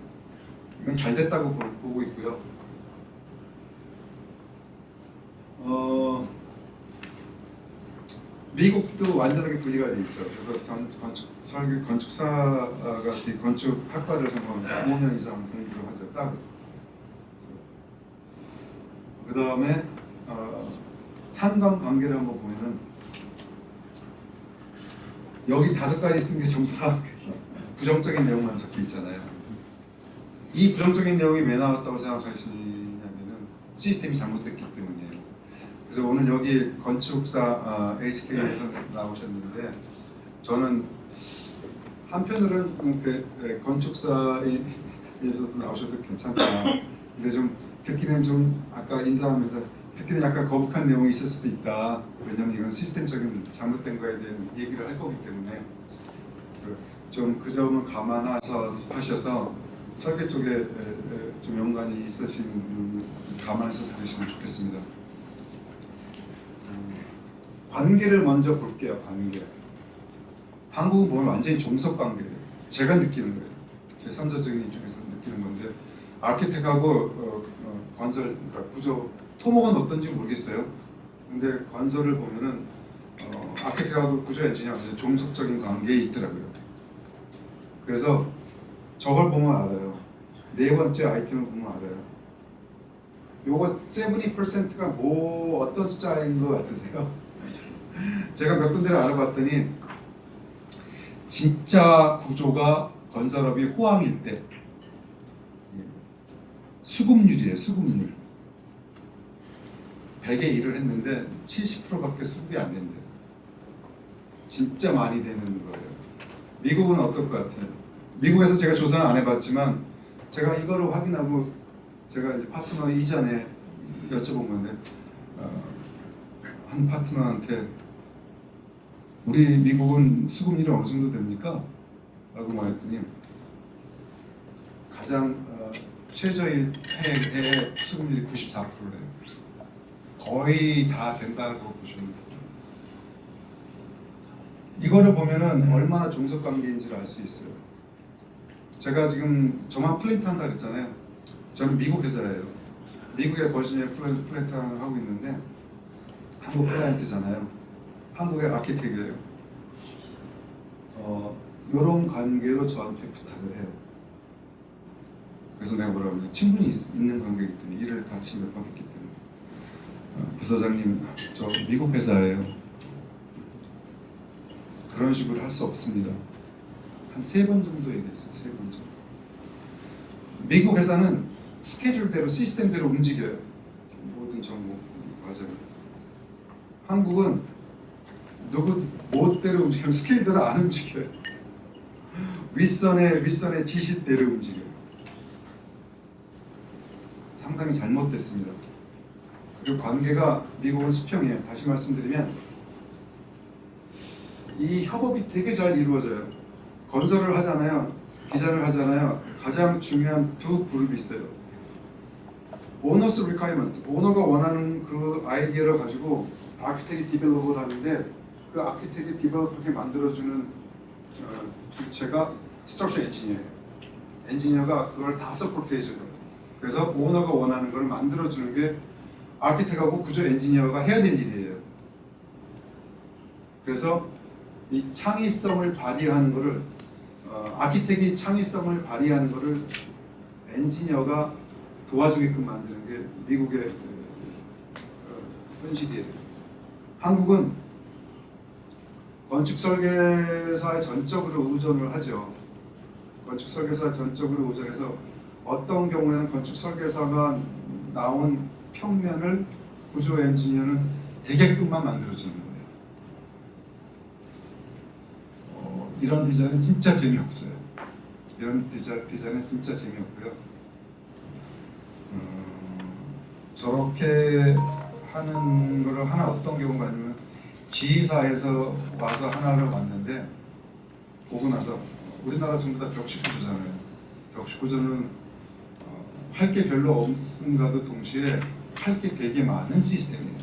이건 잘 됐다고 보고 있고요. 미국도 완전하게 분리가 돼 있죠. 그래서 건축사가 건축학과를 전공하면서 5년 이상 공부를 하죠. 딱. 그 다음에 상관관계를 한번 보면은 여기 5가지 쓴 게 전부 다 부정적인 내용만 적혀 있잖아요. 이 부정적인 내용이 왜 나왔다고 생각하시냐면은 시스템이 잘못됐기 때문이에요. 그래서 오늘 여기 건축사 HK에서 나오셨는데 저는 한편으로는 건축사에서도 나오셔도 괜찮다. 근데 좀 듣기는 좀 아까 인사하면서 듣기는 약간 거북한 내용이 있을 수도 있다. 왜냐면 이건 시스템적인 잘못된 거에 대한 얘기를 할 거기 때문에 그래서 좀 그 점을 감안하셔서 설계 쪽에 좀 연관이 있으신 분 감안해서 들으시면 좋겠습니다. 관계를 먼저 볼게요. 관계. 한국은 보면 완전히 종속 관계예요. 제가 느끼는 거예요. 제 3자적인 쪽에서 느끼는 건데 아키텍하고 건설 그러니까 구조 토목은 어떤지 모르겠어요. 근데 건설을 보면은 아키텍하고 구조 엔지니어가 종속적인 관계에 있더라고요. 그래서 저걸 보면 알아요. 네 번째 아이템을 보면 알아요. 요거 70%가 뭐 어떤 숫자인 것 같으세요? 제가 몇 군데를 알아봤더니 진짜 구조가 건설업이 호황일 때 수급률이에요. 수급률 100에 1을 했는데 70%밖에 수급이 안 된대요. 진짜 많이 되는 거예요. 미국은 어떨 것 같아요? 미국에서 제가 조사는 안 해봤지만 제가 이거를 확인하고 제가 이제 파트너 이전에 여쭤본 건데 한 파트너한테 우리 미국은 수급률이 어느 정도 됩니까? 라고 말했더니 가장 최저의 해의 수급률이 94%래요. 거의 다 된다고 보시면 돼요. 이거를 보면은 얼마나 종속 관계인지를 알 수 있어요. 제가 지금 저만 플랜트 한다 그랬잖아요. 저는 미국 회사예요. 미국의 버지니아 플랜트를 하고 있는데 한국 클라이언트잖아요. 한국의 아키텍이에요. 이런 관계로 저한테 부탁을 해요. 그래서 내가 뭐라고 하냐, 친분이 있는 관계이기 때문에 일을 같이 몇 번 했기 때문에 부사장님 저 미국 회사예요. 그런 식으로 할 수 없습니다. 한 3번 정도 얘기했어요. 3번 정도. 미국 회사는 스케줄대로 시스템대로 움직여요. 모든 정보 맞아요. 한국은 누구 뭐대로 움직이면 스케줄대로 안 움직여요. 윗선의 지시대로 움직여요. 상당히 잘못됐습니다. 그리고 관계가 미국은 수평이에요. 다시 말씀드리면 이 협업이 되게 잘 이루어져요. 건설을 하잖아요. 디자인을 하잖아요. 가장 중요한 두 그룹이 있어요. 오너스 리콰이먼트, 오너가 원하는 그 아이디어를 가지고 아키텍이 디벨롭을 하는데 그 아키텍이 디벨롭하게 만들어주는 주체가 스트럭처 엔지니어예요. 엔지니어가 그걸 다 서포트해줘요. 그래서 오너가 원하는 걸 만들어주는 게 아키텍하고 구조 엔지니어가 해야 될 일이에요. 그래서 이 창의성을 발휘하는 거를 아키텍이 창의성을 발휘하는 거를 엔지니어가 도와주게끔 만드는 게 미국의 현실이에요. 한국은 건축 설계사에 전적으로 의존을 하죠. 건축 설계사 전적으로 의존해서 어떤 경우에는 건축 설계사가 나온 평면을 구조 엔지니어는 되게끔만 만들어주는 거예요. 이런 디자인은 진짜 재미없어요. 이런 디자인은 진짜 재미없고요. 저렇게 하는 거를 하나 어떤 경우가 아니면 지휘사에서 와서 하나를 왔는데 보고 나서 우리나라 전부 다 벽식 구조잖아요. 벽식 구조는 할 게 별로 없음과도 동시에 할 게 되게 많은 시스템이에요.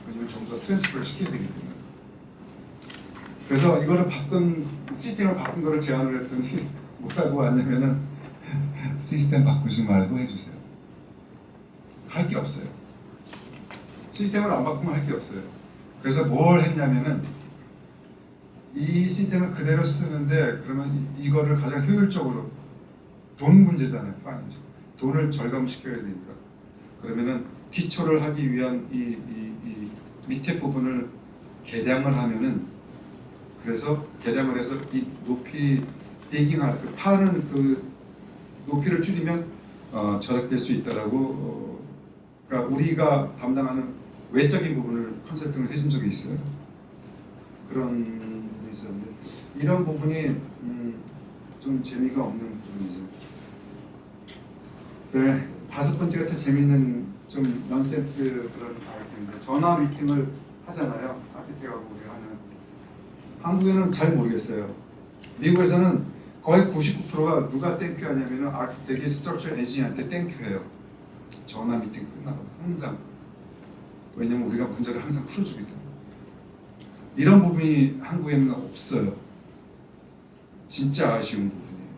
왜냐면 전부 다 트랜스퍼를 시켜야 되기 때문에. 그래서 이거를 시스템을 바꾼 거를 제안을 했더니 뭐라고 왔냐면은 시스템 바꾸지 말고 해주세요. 할 게 없어요. 시스템을 안 바꾸면 할 게 없어요. 그래서 뭘 했냐면은 이 시스템을 그대로 쓰는데 그러면 이거를 가장 효율적으로 돈 문제잖아요. 돈을 절감시켜야 되니까. 그러면은 기초를 하기 위한 이 밑에 부분을 개량을 하면은 그래서 개량을 해서 이 높이 디깅할 파는 그 높이를 줄이면 절약될 수 있다라고 그러니까 우리가 담당하는 외적인 부분을 컨설팅을 해준 적이 있어요. 그런 부분이죠. 근데 이런 부분이 좀 재미가 없는 부분이죠. 네, 다섯 번째가 참 재밌는 좀 넌센스 그런 아이템인데 전화 미팅을 하잖아요. 아키텍하고 우리가 하는. 한국에는 잘 모르겠어요. 미국에서는 거의 99%가 누가 땡큐하냐면은 아키텍이 스트럭처 엔지니어한테 땡큐해요. 전화 미팅 끝나고 항상. 왜냐면 우리가 문제를 항상 풀어주기 때문에. 이런 부분이 한국에는 없어요. 진짜 아쉬운 부분이에요.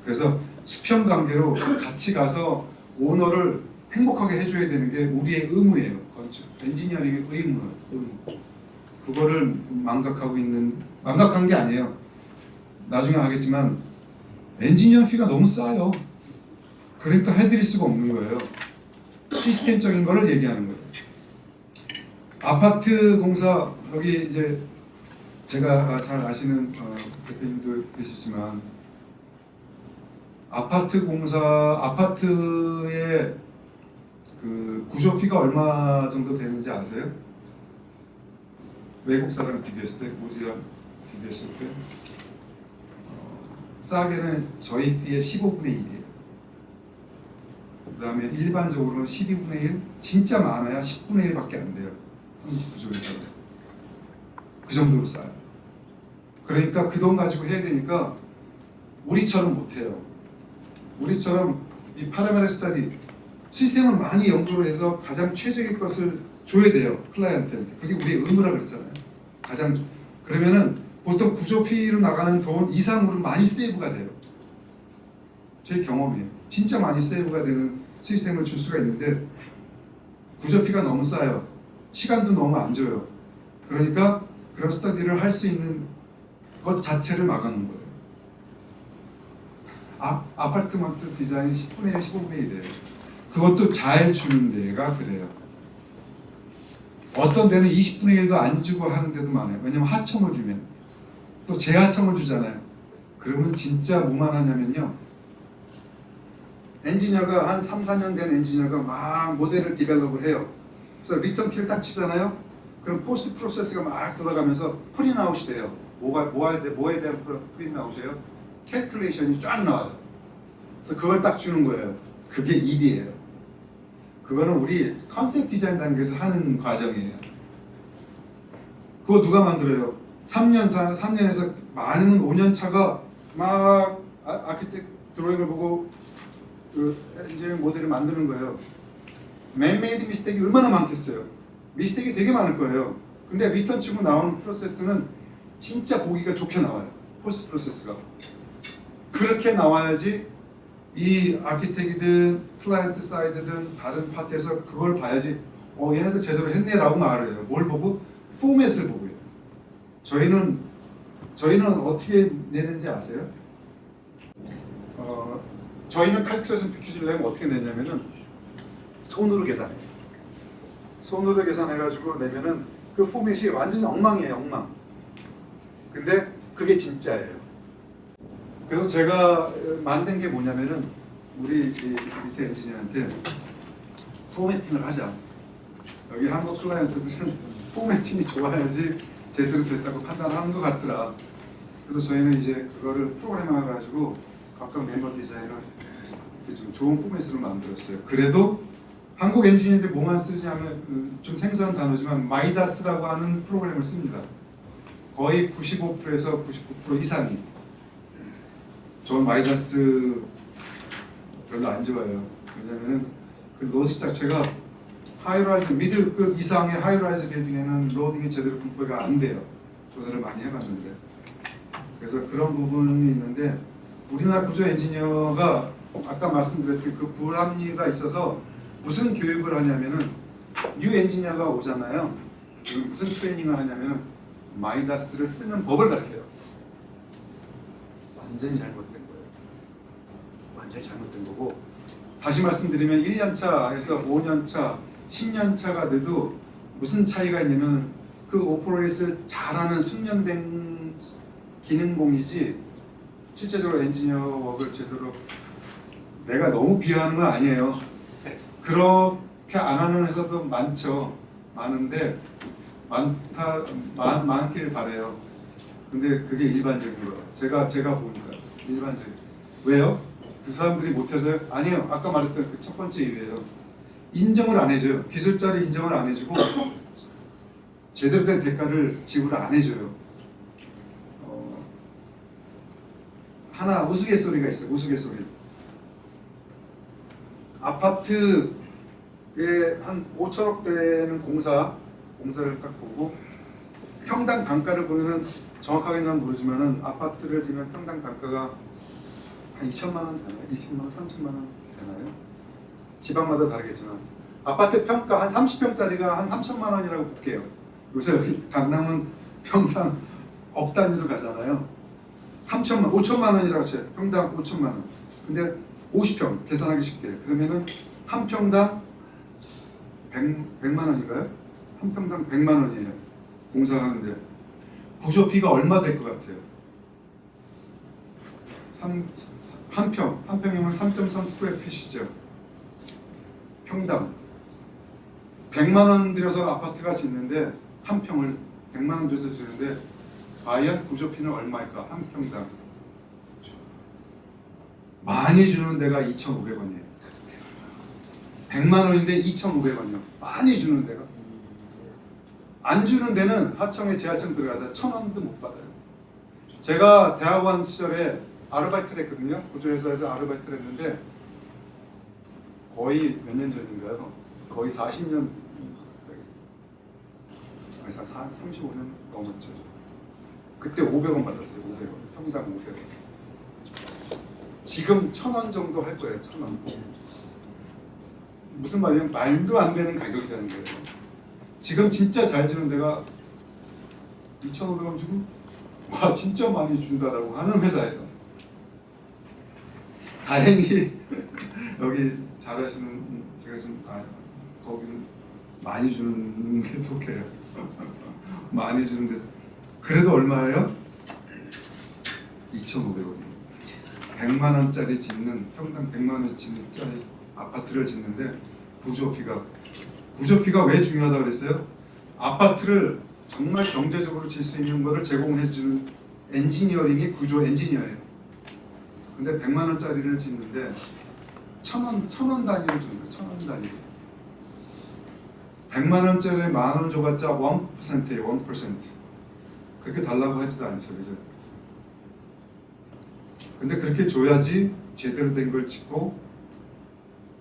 그래서 수평 관계로 같이 가서 오너를 행복하게 해줘야 되는 게 우리의 의무예요. 건축 엔지니어링의 의무. 그거를 망각한 게 아니에요. 나중에 하겠지만 엔지니어 피가 너무 싸요. 그러니까 해드릴 수가 없는 거예요. 시스템적인 거를 얘기하는 거예요. 아파트 공사 여기 이제 제가 잘 아시는 대표님도 계시지만 아파트 공사 아파트의 그 구조비가 얼마 정도 되는지 아세요? 외국 사람을 비교했을 때 우리랑 비교했을 때 싸게는 저희 피의 15분의 1이에요. 그 다음에 일반적으로는 12분의 1, 진짜 많아야 10분의 1밖에 안 돼요. 한국 구조에서 그 정도로 싸요. 그러니까 그 돈 가지고 해야 되니까 우리처럼 못해요. 우리처럼 이 파라메터 스타디 시스템을 많이 연구를 해서 가장 최적의 것을 줘야 돼요. 클라이언트한테. 그게 우리의 의무라 그랬잖아요. 가장 그러면은 보통 구조피로 나가는 돈 이상으로 많이 세이브가 돼요. 제 경험이에요. 진짜 많이 세이브가 되는 시스템을 줄 수가 있는데 구조피가 너무 싸요. 시간도 너무 안 줘요. 그러니까 그런 스터디를 할 수 있는 것 자체를 막아놓은 거예요. 아파트먼트 디자인 10분의 1, 15분의 1이에요. 그것도 잘 주는 데가 그래요. 어떤 데는 20분의 1도 안 주고 하는 데도 많아요. 왜냐면 하청을 주면 또 재하청을 주잖아요. 그러면 진짜 뭐만 하냐면요. 엔지니어가 한 3, 4년 된 엔지니어가 막 모델을 디벨롭을 해요. 그래서 리턴 키를 딱 치잖아요. 그럼 포스트 프로세스가 막 돌아가면서 프린아웃이 돼요. 뭐에 대한 프린아웃이에요? 캘큘레이션이 쫙 나와요. 그래서 그걸 딱 주는 거예요. 그게 일이에요. 그거는 우리 컨셉 디자인 단계에서 하는 과정이에요. 그거 누가 만들어요? 3년에서 많으면 5년 차가 막 아키텍 드로잉을 보고 그 엔지니어링 모델을 만드는 거예요. 맨메이드 미스테이크 얼마나 많겠어요. 미스테이크 되게 많을 거예요. 근데 리턴 치고 나오는 프로세스는 진짜 보기가 좋게 나와요. 포스트 프로세스가. 그렇게 나와야지 이 아키텍이든 클라이언트 사이드든 다른 파트에서 그걸 봐야지 얘네들 제대로 했네라고 말을 해요. 뭘 보고? 포맷을 보고요. 저희는 어떻게 내는지 아세요? 저희는 칼큘레이션 패키지를 내면 어떻게 내냐면은 손으로 계산해요. 손으로 계산해가지고 내면은 그 포맷이 완전히 엉망이에요, 엉망. 근데 그게 진짜예요. 그래서 제가 만든 게 뭐냐면은 우리 밑에 엔지니어한테 포매팅을 하자. 여기 한국 클라이언트들은 포매팅이 좋아야지 제대로 됐다고 판단하는 것 같더라. 그래서 저희는 이제 그거를 프로그램해가지고 각각 멤버 디자인을 좀 좋은 포맷으로 만들었어요. 그래도 한국 엔지니어들이 뭐만 쓰냐면 좀 생소한 단어지만 마이다스라고 하는 프로그램을 씁니다. 거의 95%에서 99% 이상이. 전 마이다스 별로 안 좋아해요. 왜냐면은 그 로직 자체가 하이라이즈 미들급 이상의 하이라이즈 빌딩에는 로딩이 제대로 분포가 안 돼요. 조사를 많이 해봤는데. 그래서 그런 부분이 있는데 우리나라 구조 엔지니어가 아까 말씀드렸듯이 그 불합리가 있어서 무슨 교육을 하냐면은 뉴 엔지니어가 오잖아요. 무슨 트레이닝을 하냐면은 마이다스를 쓰는 법을 가르쳐요. 완전히 잘못된 거예요. 완전히 잘못된 거고 다시 말씀드리면 1년차에서 5년차, 10년차가 돼도 무슨 차이가 있냐면 그 오퍼레이트를 잘하는 숙련된 기능공이지 실제적으로 엔지니어 워크를 제대로 내가 너무 비하하는 건 아니에요. 그렇게 안 하는 회사도 많죠. 많은데 많길 바래요. 근데 그게 일반적인 거예요. 제가 보니까 일반적인. 왜요? 그 사람들이 못해서요? 아니에요. 아까 말했던 그 첫 번째 이유예요. 인정을 안 해줘요. 기술자를 인정을 안 해주고 제대로 된 대가를 지불을 안 해줘요. 하나 우스갯소리가 있어요. 우스갯소리. 아파트에 한 5천억 되는 공사를 딱 보고 평당 단가를 보면은 정확하게는 모르지만은 아파트를 지면 평당 단가가 한 2천만 원 되나요? 20만 원, 30만 원 되나요? 지방마다 다르겠지만 아파트 평가 한 30평짜리가 한 3천만 원이라고 볼게요. 요새 여기 강남은 평당 억 단위로 가잖아요. 5천만 원이라고 쳐요. 평당 5천만 원. 근데 50평 계산하기 쉽게. 그러면은 한 평당 100만 원인가요? 한 평당 100만 원이에요. 공사하는데 부조비가 얼마 될 것 같아요? 한 평이면 3.3 스퀘어 피시죠. 평당 100만 원 들여서 아파트가 짓는데 한 평을 100만 원 들여서 짓는데 과연 부조비는 얼마일까? 한 평당 많이 주는 데가 2,500원이에요. 100만 원인데 2,500원이요. 많이 주는 데가. 안 주는 데는 하청에 지하청 들어가서 1,000원도 못 받아요. 제가 대학원 시절에 아르바이트를 했거든요. 구조회사에서 아르바이트를 했는데 거의 몇 년 전인가요? 거의 40년, 35년 넘었죠. 그때 500원 받았어요. 500원. 평당 500원. 지금 1,000원 정도 할 거예요. 1,000원. 무슨 말이냐면 말도 안 되는 가격이라는 거예요. 지금 진짜 잘 주는 데가 2,500원 주고 와 진짜 많이 준다라고 하는 회사예요. 다행히 여기 잘하시는 제가 좀 거기는 많이 주는데 속해요. 많이 주는데 그래도 얼마예요? 2,500원. 100만 원짜리 짓는 평당 100만 원짜리 아파트를 짓는데 부조비가 왜 중요하다고 그랬어요? 아파트를 정말 경제적으로 질 수 있는 것을 제공해주는 엔지니어링이 구조 엔지니어예요. 근데 100만 원짜리를 짓는데 1,000원 단위로 주는 거예요. 1,000원 단위로. 100만 원짜리에 만 원 줘봤자 1%예요. 1%. 그렇게 달라고 하지도 않죠, 그죠? 근데 그렇게 줘야지 제대로 된 걸 짓고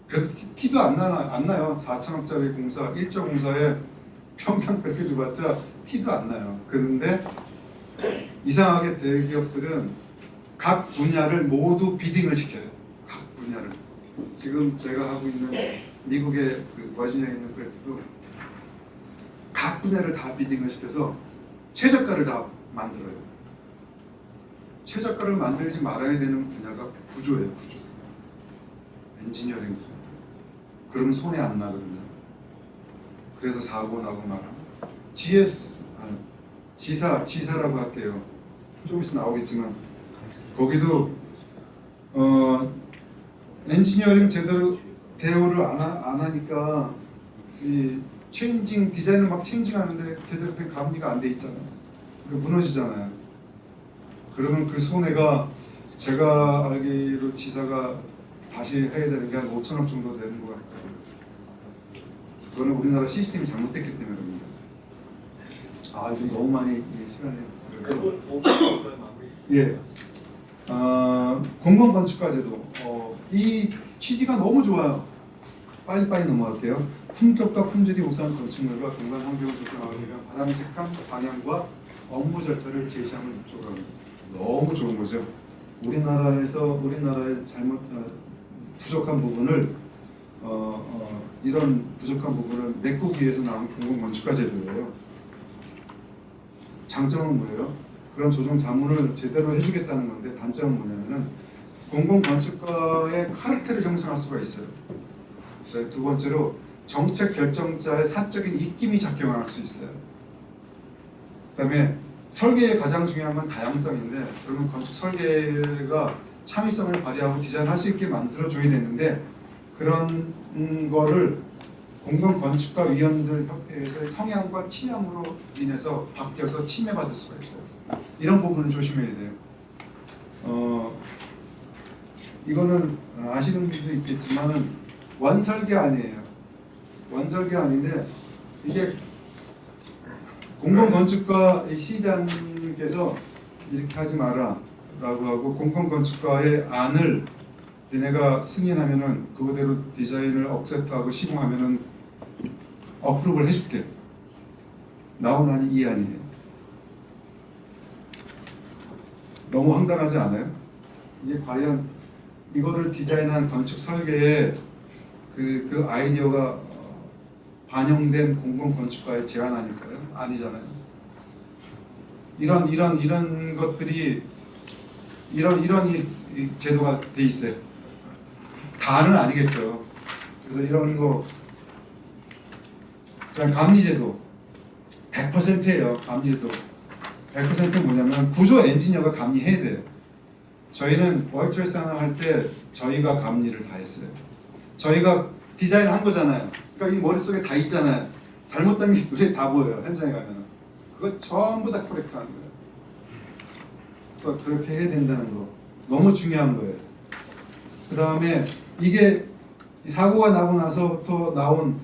그래도 티도 안 나요. 4천억짜리 공사, 1조 공사에 평당 그렇게 줘봤자 티도 안 나요. 그런데 이상하게 대기업들은 각 분야를 모두 비딩을 시켜요. 각 분야를. 지금 제가 하고 있는 미국의 그 워지니아에 있는 프로젝트도 각 분야를 다 비딩을 시켜서 최저가를 다 만들어요. 최저가를 만들지 말아야 되는 분야가 구조예요. 구조. 엔지니어링 분야. 그러면 손해 안 나거든요. 그래서 사고 나고 말하는 지사라고 할게요. 좀 있으면 나오겠지만 거기도 엔지니어링 제대로 대우를 안 하니까 이 체인징 디자인을 막 체인징하는데 제대로 된 감리가 안 돼 있잖아요. 무너지잖아요. 그러면 그 손해가 제가 알기로 지사가 다시 해야 되는 게 한 5천억 정도 되는 것 같아요. 그거는 우리나라 시스템이 잘못됐기 때문에 그럽니다. 요즘 너무 많이 시간이 그분 500원 예. 공공 건축과제도 이 취지가 너무 좋아요. 빨리빨리 넘어갈게요. 품격과 품질이 우수한 건축물과 공간 환경을 조성하기 위한 바람직한 방향과 업무 절차를 제시함을 목적으로 합니다. 너무 좋은 거죠. 우리나라의 부족한 부분을 이런 부족한 부분을 메꾸기 위해서 나온 공공 건축과제도예요. 장점은 뭐예요? 그런 조정 자문을 제대로 해주겠다는 건데 단점은 뭐냐면은 공공 건축가의 카르텔을 형성할 수가 있어요. 두 번째로 정책 결정자의 사적인 입김이 작용할 수 있어요. 그다음에 설계의 가장 중요한 건 다양성인데 그러면 건축 설계가 창의성을 발휘하고 디자인할 수 있게 만들어줘야 되는데 그런 거를 공공건축가위원들 협회에서의 성향과 친향으로 인해서 바뀌어서 침해받을 수가 있어요. 이런 부분은 조심해야 돼요. 이거는 아시는 분도 있겠지만은 원설계 아니에요. 원설계 아닌데 이게 공공건축가 시장님께서 이렇게 하지 마라 라고 하고 공공건축가의 안을 얘네가 승인하면은 그거대로 디자인을 억세트하고 시공하면은 어프로브를 해줄게. 나온 안이 이 안이에요. 너무 황당하지 않아요? 이게 과연 이거를 디자인한 건축 설계에 그 아이디어가 반영된 공공건축가의 제안 아닐까요? 아니잖아요. 이런 것들이 이런 이 제도가 돼 있어요. 다는 아니겠죠. 그래서 이런 거 감리제도 100%예요. 감리제도 100%는 뭐냐면 구조 엔지니어가 감리해야 돼요. 저희는 월트레스 하나 할 때 저희가 감리를 다 했어요. 저희가 디자인한 거잖아요. 그러니까 이 머릿속에 다 있잖아요. 잘못된 게 눈에 다 보여요. 현장에 가면 그거 전부 다 코렉트하는 거예요. 그래서 그렇게 해야 된다는 거 너무 중요한 거예요. 그 다음에 이게 사고가 나고 나서부터 나온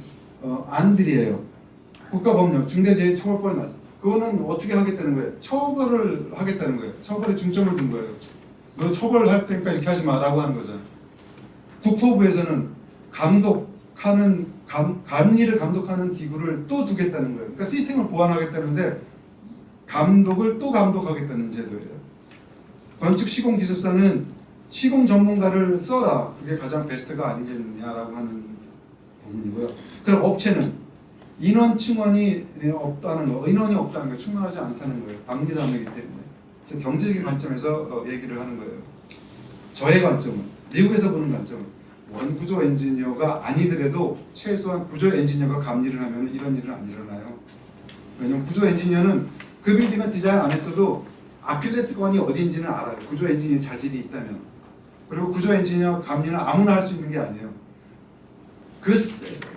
안들이에요. 국가법령 중대재해처벌법이 나죠. 그거는 어떻게 하겠다는 거예요? 처벌을 하겠다는 거예요. 처벌에 중점을 둔 거예요. 너 처벌할 테니까 이렇게 하지 마라고 하는 거잖아요. 국토부에서는 감리를 감독하는 기구를 또 두겠다는 거예요. 그러니까 시스템을 보완하겠다는데 감독을 또 감독하겠다는 제도예요. 건축 시공 기술사는 시공 전문가를 써라. 그게 가장 베스트가 아니겠느냐라고 하는 부분이고요. 그럼 업체는 인원 충원이 없다는 거, 인원이 없다는 거, 충분하지 않다는 거예요. 방리담이기 때문에. 그래서 경제적인 관점에서 얘기를 하는 거예요. 저의 관점은, 미국에서 보는 관점은 원구조 엔지니어가 아니더라도 최소한 구조 엔지니어가 감리를 하면 이런 일은 안 일어나요. 왜냐면 구조 엔지니어는 그 빌딩을 디자인 안 했어도 아킬레스건이 어디인지는 알아요. 구조 엔지니어 자질이 있다면. 그리고 구조 엔지니어 감리는 아무나 할 수 있는 게 아니에요. 그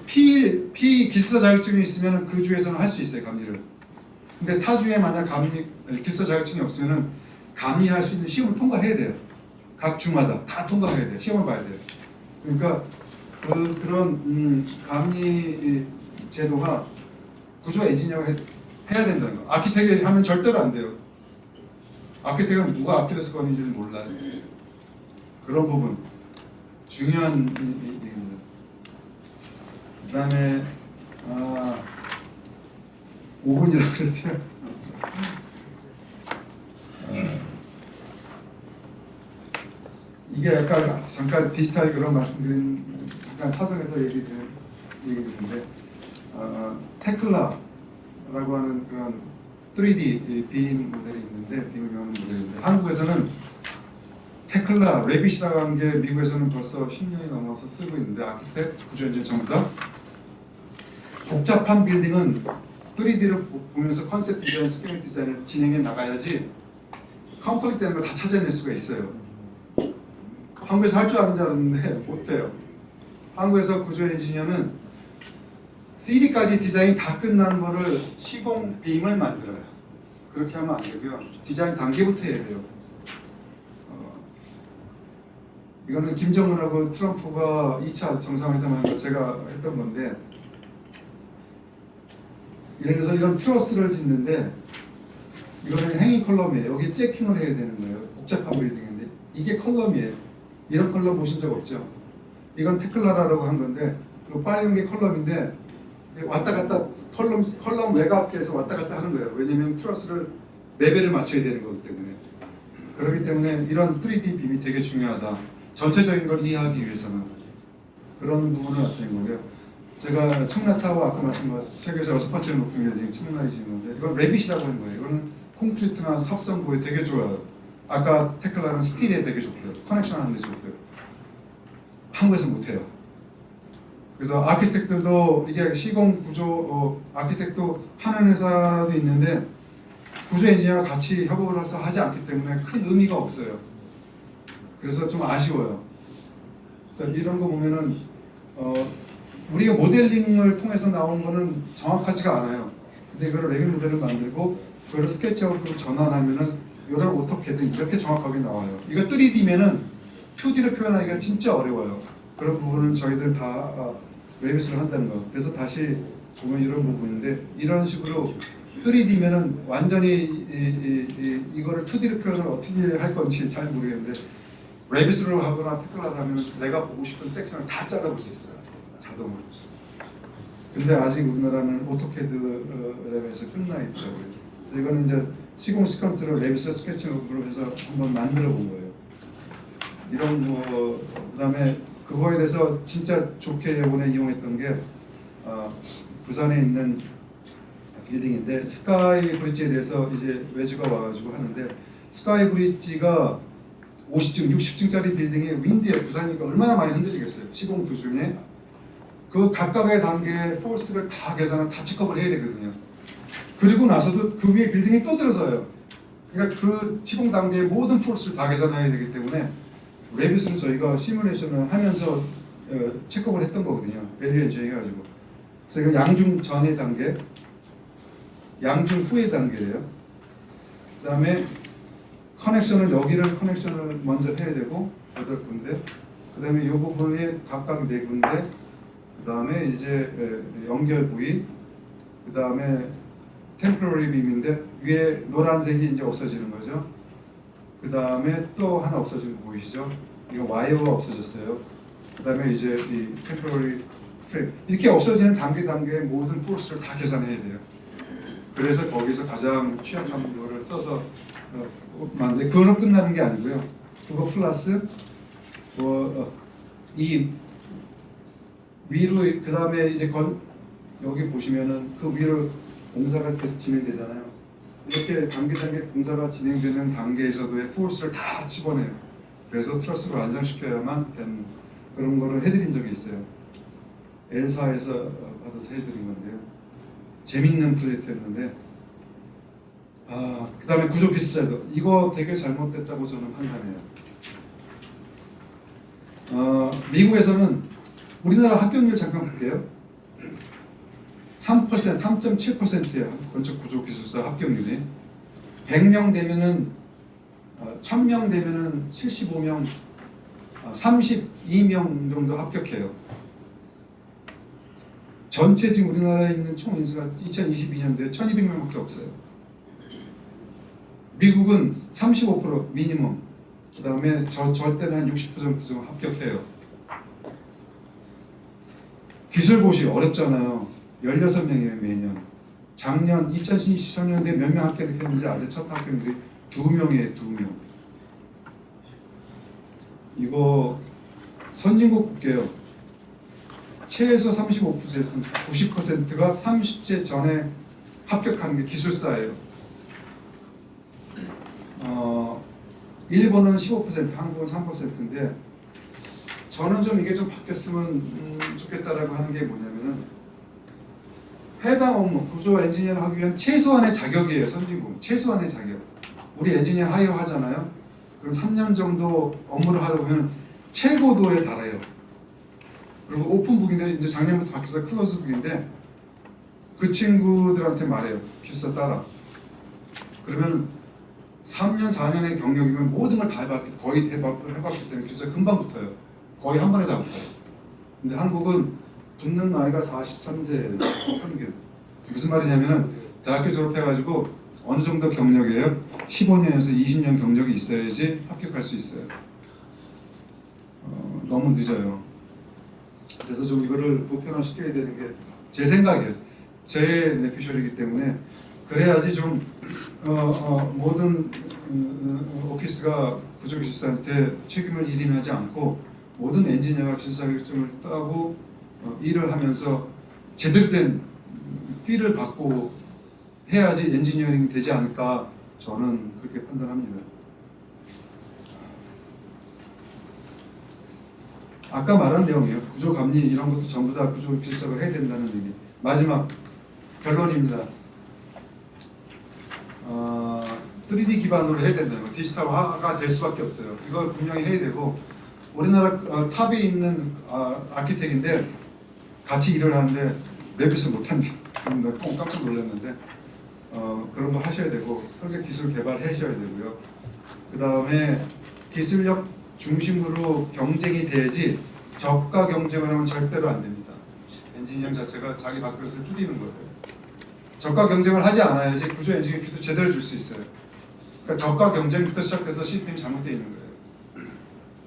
P 기술사 자격증이 있으면 그 주에서는 할 수 있어요, 감리를. 근데 타 주에 만약 기술사 자격증이 없으면 감리할 수 있는 시험을 통과해야 돼요. 각 주마다 다 통과해야 돼요. 시험을 봐야 돼요. 그러니까 그런 감리 제도가 구조 엔지니어가 해야 된다는 거. 아키텍이 하면 절대로 안 돼요. 아키텍은 누가 아킬레스건인지는 몰라요. 그런 부분 중요한 얘기입니다. 그 다음에 5분이라고 그랬죠. 이게 약간 잠깐 디지털 그런 말씀드린 잠깐 사석에서 얘기했는데 테클라라고 하는 그런 3D 빔 모델이 있는데 빔을 배우는 모델인데 한국에서는 테클라, 레빗이라고 하는 게 미국에서는 벌써 10년이 넘어서 쓰고 있는데 아키텍트, 구조엔지니어 전부 다 복잡한 빌딩은 3D를 보면서 컨셉 디자인, 스케일 디자인을 진행해 나가야지 컴플릿 되는 거 다 찾아낼 수가 있어요. 한국에서 할 줄 아는 줄 알았는데 못해요. 한국에서 구조 엔지니어는 CD까지 디자인이 다 끝난 거를 시공 빔을 만들어요. 그렇게 하면 안 되고요. 디자인 단계부터 해야 돼요. 이거는 김정은하고 트럼프가 2차 정상회담 하는 거 제가 했던 건데 예를 들어서 이런 트러스를 짓는데 이거는 행위 컬럼이에요. 여기 잭킹을 해야 되는 거예요. 복잡한 빌딩인데 이게 컬럼이에요. 이런 컬럼 보신 적 없죠? 이건 테클라라고 한 건데 이거 빨간 게 컬럼인데 왔다 갔다 컬럼 외곽에서 왔다 갔다 하는 거예요. 왜냐면 트러스를 레벨을 맞춰야 되는 거기 때문에. 그렇기 때문에 이런 3D 빔이 되게 중요하다. 전체적인 걸 이해하기 위해서는 그런 부분을 나타낸 거고요. 제가 청라타워 아까 말씀드린 세계에서 6번째 높은 빌딩 청라에 짓는데 이건 레빗이라고 하는 거예요. 이거는 콘크리트나 삽성고에 되게 좋아요. 아까 테클라는 스틸에 되게 좋고요. 커넥션 하는 데 좋고요. 한국에서 못해요. 그래서 아키텍트도 이게 시공 구조 아키텍트도 하는 회사도 있는데 구조 엔지니어와 같이 협업을 해서 하지 않기 때문에 큰 의미가 없어요. 그래서 좀 아쉬워요. 그래서 이런 거 보면은 우리가 모델링을 통해서 나온 거는 정확하지가 않아요. 근데 이거를 레벨 모델을 만들고 그걸 스케치하고 전환하면은 이런 오토캐드 이렇게 정확하게 나와요. 이거 3D면은 2D로 표현하기가 진짜 어려워요. 그런 부분은 저희들 다 레빗으로 한다는 거. 그래서 다시 보면 이런 부분인데 이런 식으로 3D면은 완전히 이거를 2D로 표현을 어떻게 할 건지 잘 모르겠는데 레빗으로 하거나 피클라를 하면 내가 보고 싶은 섹션을 다 잘라볼 수 있어요. 자동으로. 근데 아직 우리나라는 오토캐드 랩에서 끝나 있더라고요. 이거는 이제 시공 시퀀스로 레빗 스케치업으로 해서 한번 만들어 본 거예요. 이런 거 그다음에 그거에 대해서 진짜 좋게 이번에 이용했던 게 부산에 있는 빌딩인데 스카이 브릿지에 대해서 이제 외주가 와가지고 하는데 스카이 브릿지가 50층, 60층짜리 빌딩이 윈드에 부산이니까 얼마나 많이 흔들리겠어요. 시공 도중에 그 각각의 단계의 포스를 다 계산을 다 체크업을 해야 되거든요. 그리고 나서도 그 위에 빌딩이 또 들어서요. 그러니까 그 시공 단계의 모든 포스를 다 계산해야 되기 때문에 레빗으로 저희가 시뮬레이션을 하면서 체크업을 했던 거거든요. 밸류 엔지니어 해가지고. 그래서 이건 양중 전의 단계, 양중 후의 단계예요. 그 다음에 커넥션을 여기를 커넥션을 먼저 해야 되고 8군데. 그 다음에 이 부분이 각각 4군데. 그 다음에 이제 연결 부위. 그 다음에 템포러리 빔인데 위에 노란색이 이제 없어지는 거죠. 그 다음에 또 하나 없어진 거 보이시죠? 이거 와이어가 없어졌어요. 그 다음에 이제 이 템포러리 프레임 이렇게 없어지는 단계의 모든 포스를 다 계산해야 돼요. 그래서 거기서 가장 취약한 거를 써서 만데 그걸로 끝나는 게 아니고요. 그거 플러스 이 위로 그 다음에 이제 여기 보시면은 그 위로 공사가 계속 진행되잖아요. 이렇게 단계 공사가 진행되는 단계에서도의 포스를 다 집어내요. 그래서 트러스를 완성시켜야만 된 그런 거를 해드린 적이 있어요. 엘사에서 받아서 해드린 건데요. 재밌는 프로젝트였는데 그 다음에 구조 비스자도 이거 되게 잘못됐다고 저는 판단해요. 미국에서는 우리나라 합격률 잠깐 볼게요. 3.7%예요. 건축 구조 기술사 합격률이 100명 되면은 1000명 되면은 75명 32명 정도 합격해요. 전체 지금 우리나라에 있는 총 인수가 2022년도에 1200명밖에 없어요. 미국은 35% 미니멈. 그 다음에 저 때는 한 60% 정도 합격해요. 기술고시 어렵잖아요. 16명이에요 매년. 작년 2023년도에 몇 명 합격했는지 아세요? 첫 합격률이 2명이에요. 2명. 이거 선진국 볼게요. 최소 35%에서 90%가 30세 전에 합격한 게 기술사예요. 일본은 15%, 한국은 3%인데 저는 좀 이게 좀 바뀌었으면 좋겠다라고 하는 게 뭐냐면은 해당 업무, 구조 엔지니어를 하기 위한 최소한의 자격이에요. 선진국 최소한의 자격. 우리 엔지니어 하이어 하잖아요. 그럼 3년 정도 업무를 하다 보면 최고도에 달해요. 그리고 오픈북인데 이제 작년부터 바뀌어서 클로즈북인데 그 친구들한테 말해요. 기술사 따라. 그러면 3년, 4년의 경력이면 모든 걸 다 거의 해봤기 때문에 기술사 금방 붙어요. 거의 한 번에 다 붙어요. 근데 한국은 붙는 나이가 43세예요. 평균. 무슨 말이냐면은 대학교 졸업해가지고 어느 정도 경력이에요? 15년에서 20년 경력이 있어야지 합격할 수 있어요. 너무 늦어요. 그래서 좀 이거를 보편화시켜야 되는 게 제 생각이에요. 제 내피셜이기 때문에 그래야지 좀 모든 오피스가 구조기술사한테 책임을 일임하지 않고 모든 엔지니어가 기술사 자격증을 따고 일을 하면서 제대로 된 피를 받고 해야지 엔지니어링이 되지 않을까 저는 그렇게 판단합니다. 아까 말한 내용이에요. 구조 감리 이런 것도 전부 다 구조 기술사가 해야 된다는 얘기. 마지막 결론입니다. 3D 기반으로 해야 된다는 거. 디지털화가 될 수밖에 없어요. 이거 분명히 해야 되고 우리나라 탑에 있는 아키텍인데 같이 일을 하는데 랩빗을 못한다. 나 깜짝 놀랐는데 그런 거 하셔야 되고 설계 기술 개발하셔야 되고요. 그 다음에 기술력 중심으로 경쟁이 돼야지 저가 경쟁을 하면 절대로 안 됩니다. 엔지니어링 자체가 자기 밥그릇을 줄이는 거예요. 저가 경쟁을 하지 않아야지 구조 엔지니어링 피도 제대로 줄 수 있어요. 그러니까 저가 경쟁부터 시작돼서 시스템이 잘못되어 있는 거예요.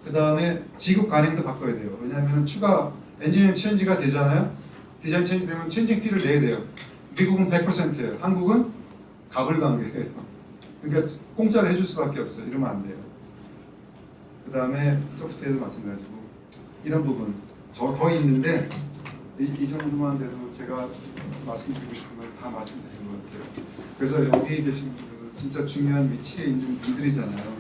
그 다음에 지급 관행도 바꿔야 돼요. 왜냐하면 추가 엔지니어링 체인지가 되잖아요. 디자인 체인지 되면 체인징 피를 내야 돼요. 미국은 100%예요. 한국은 가불관계예요. 그러니까 공짜로 해줄 수밖에 없어요. 이러면 안 돼요. 그 다음에 소프트웨어도 마찬가지고 이런 부분 더 있는데 이 정도만 돼도 제가 말씀드리고 싶은 걸 다 말씀드린 것 같아요. 그래서 여기 계신 분들은 진짜 중요한 위치에 있는 분들이잖아요.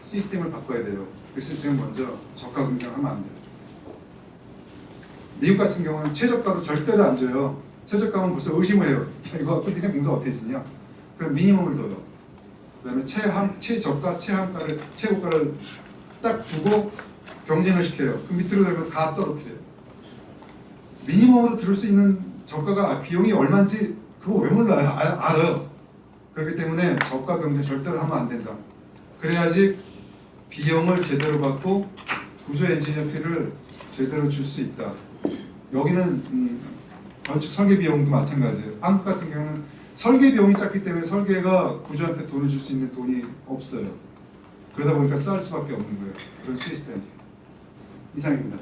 시스템을 바꿔야 돼요. 그 시스템 먼저 저가 경쟁하면 안 돼요. 미국 같은 경우는 최저가로 절대로 안 줘요. 최저가면 벌써 의심을 해요. 이거 갖고 니네 공사 어떻게 지냐? 그럼 미니멈을 둬요. 그다음에 최저가, 최한가를, 최고가를 딱 두고 경쟁을 시켜요. 그 밑으로 들면 다 떨어뜨려요. 미니멈으로 들을 수 있는 저가가 비용이 얼마인지 그거 왜 몰라요? 알아요. 그렇기 때문에 저가 경쟁 절대로 하면 안 된다. 그래야지 비용을 제대로 받고 구조 엔지니어 피를 제대로 줄 수 있다. 여기는 건축 설계 비용도 마찬가지예요. 한국 같은 경우는 설계 비용이 작기 때문에 설계가 구조한테 돈을 줄 수 있는 돈이 없어요. 그러다 보니까 쌀 수밖에 없는 거예요. 그런 시스템. 이상입니다.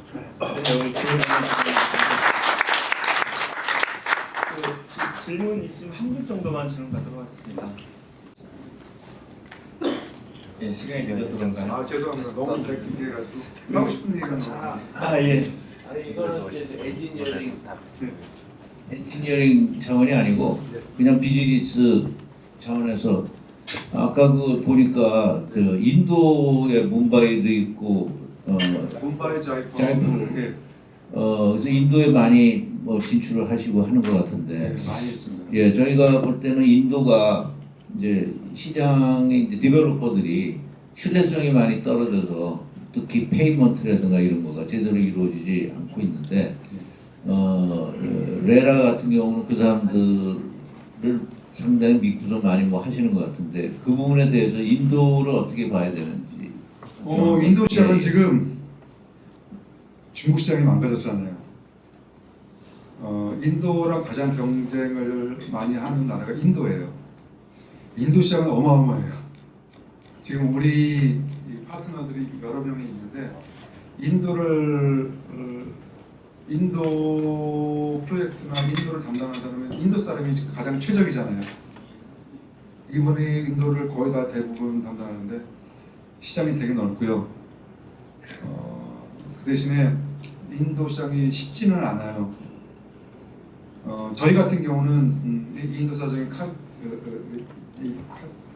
질문 있으면 한 분 정도만 질문받도록 하겠습니다. 예, 시간이 되어서 그런가요? 아 죄송합니다. 너무 길게 해가지고 하고 싶은 얘기가 너무. 아 예. 아니 이거는 이제 네. 엔지니어링 차원이 아니고 그냥 비즈니스 차원에서 아까 그 보니까 그 인도의 뭄바이도 있고 뭄바이 자이프. 자이프 네. 그래서 인도에 많이 뭐 진출을 하시고 하는 것 같은데 네, 많이 있습니다. 예 저희가 볼 때는 인도가 이제 시장의 이제 디벨로퍼들이 신뢰성이 많이 떨어져서 특히 페이먼트라든가 이런 거가 제대로 이루어지지 않고 있는데 레라 같은 경우는 그 사람들을 상당히 믿고서 많이 뭐 하시는 것 같은데 그 부분에 대해서 인도를 어떻게 봐야 되는지. 인도 시장은 예. 지금 중국 시장이 망가졌잖아요. 인도랑 가장 경쟁을 많이 하는 나라가 인도예요. 인도 시장은 어마어마해요. 지금 우리 이 파트너들이 여러 명이 있는데 인도 프로젝트나 인도를 담당하는 사람은 인도 사람이 가장 최적이잖아요. 이분이 인도를 거의 다 대부분 담당하는데 시장이 되게 넓고요. 그 대신에 인도 시장이 쉽지는 않아요. 저희 같은 경우는 이 인도 사정이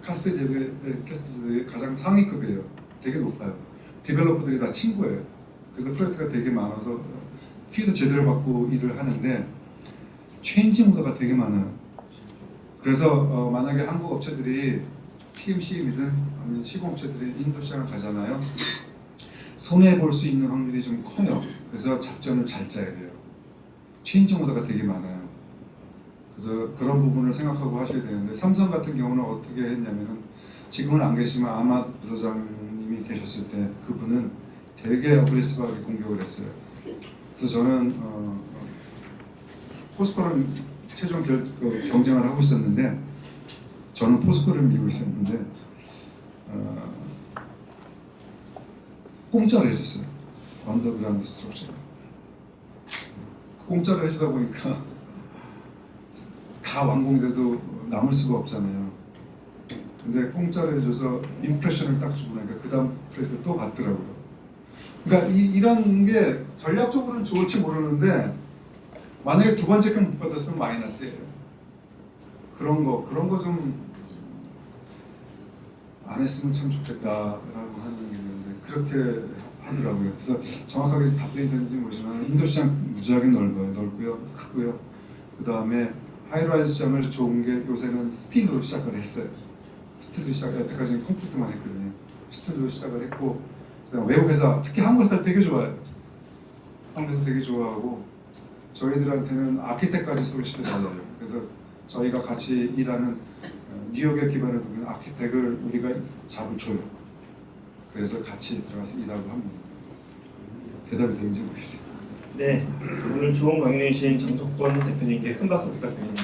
카스트 제도의 가장 상위급이에요. 되게 높아요. 디벨로퍼들이 다 친구예요. 그래서 프로젝트가 되게 많아서 피도 제대로 받고 일을 하는데 체인지 모드가 되게 많아요. 그래서 만약에 한국 업체들이 TMC이든 아니면 시공업체들이 인도 시장을 가잖아요. 손해 볼 수 있는 확률이 좀 커요. 그래서 작전을 잘 짜야 돼요. 체인지 모드가 되게 많아요. 그래서 그런 부분을 생각하고 하셔야 되는데 삼성 같은 경우는 어떻게 했냐면은 지금은 안 계시지만 아마 부서장님이 계셨을 때 그분은 되게 어그레시브하게 공격을 했어요. 그래서 저는 포스코랑 최종 경쟁을 하고 있었는데 저는 포스코를 밀고 있었는데 공짜로 해줬어요. 언더그라운드 스트럭처. 공짜로 해주다 보니까 다 완공돼도 남을 수가 없잖아요. 근데 공짜로 해줘서 임프레션을 딱 주고 나니까 그 다음 프로젝트 또 받더라고요. 그러니까 이런 게 전략적으로는 좋을지 모르는데 만약에 두 번째 건 못 받았으면 마이너스예요. 그런 거 좀 안 했으면 참 좋겠다라고 하는 게 있는데 그렇게 하더라고요. 그래서 정확하게 답변이 되는지 모르지만 인도 시장 무지하게 넓고요, 크고요. 그 다음에 하이라이즈 시장을 좋은 게 요새는 스틸로 시작을 했어요. 스틸로 시작, 여태까지는 콘크리트만 했거든요. 스틸로 시작을 했고, 그다음 외국 회사, 특히 한국 회사 되게 좋아요. 한국 회사 되게 좋아하고 저희들한테는 아키텍까지 소개시켜달라요. 그래서 저희가 같이 일하는 뉴욕에 기반을 둔 아키텍을 우리가 잡을 줘요. 그래서 같이 들어가서 일하고 합니다. 대답이 되는지 모르겠어요. 네, 오늘 좋은 강연해 주신 장석권 대표님께 큰 박수 부탁드립니다.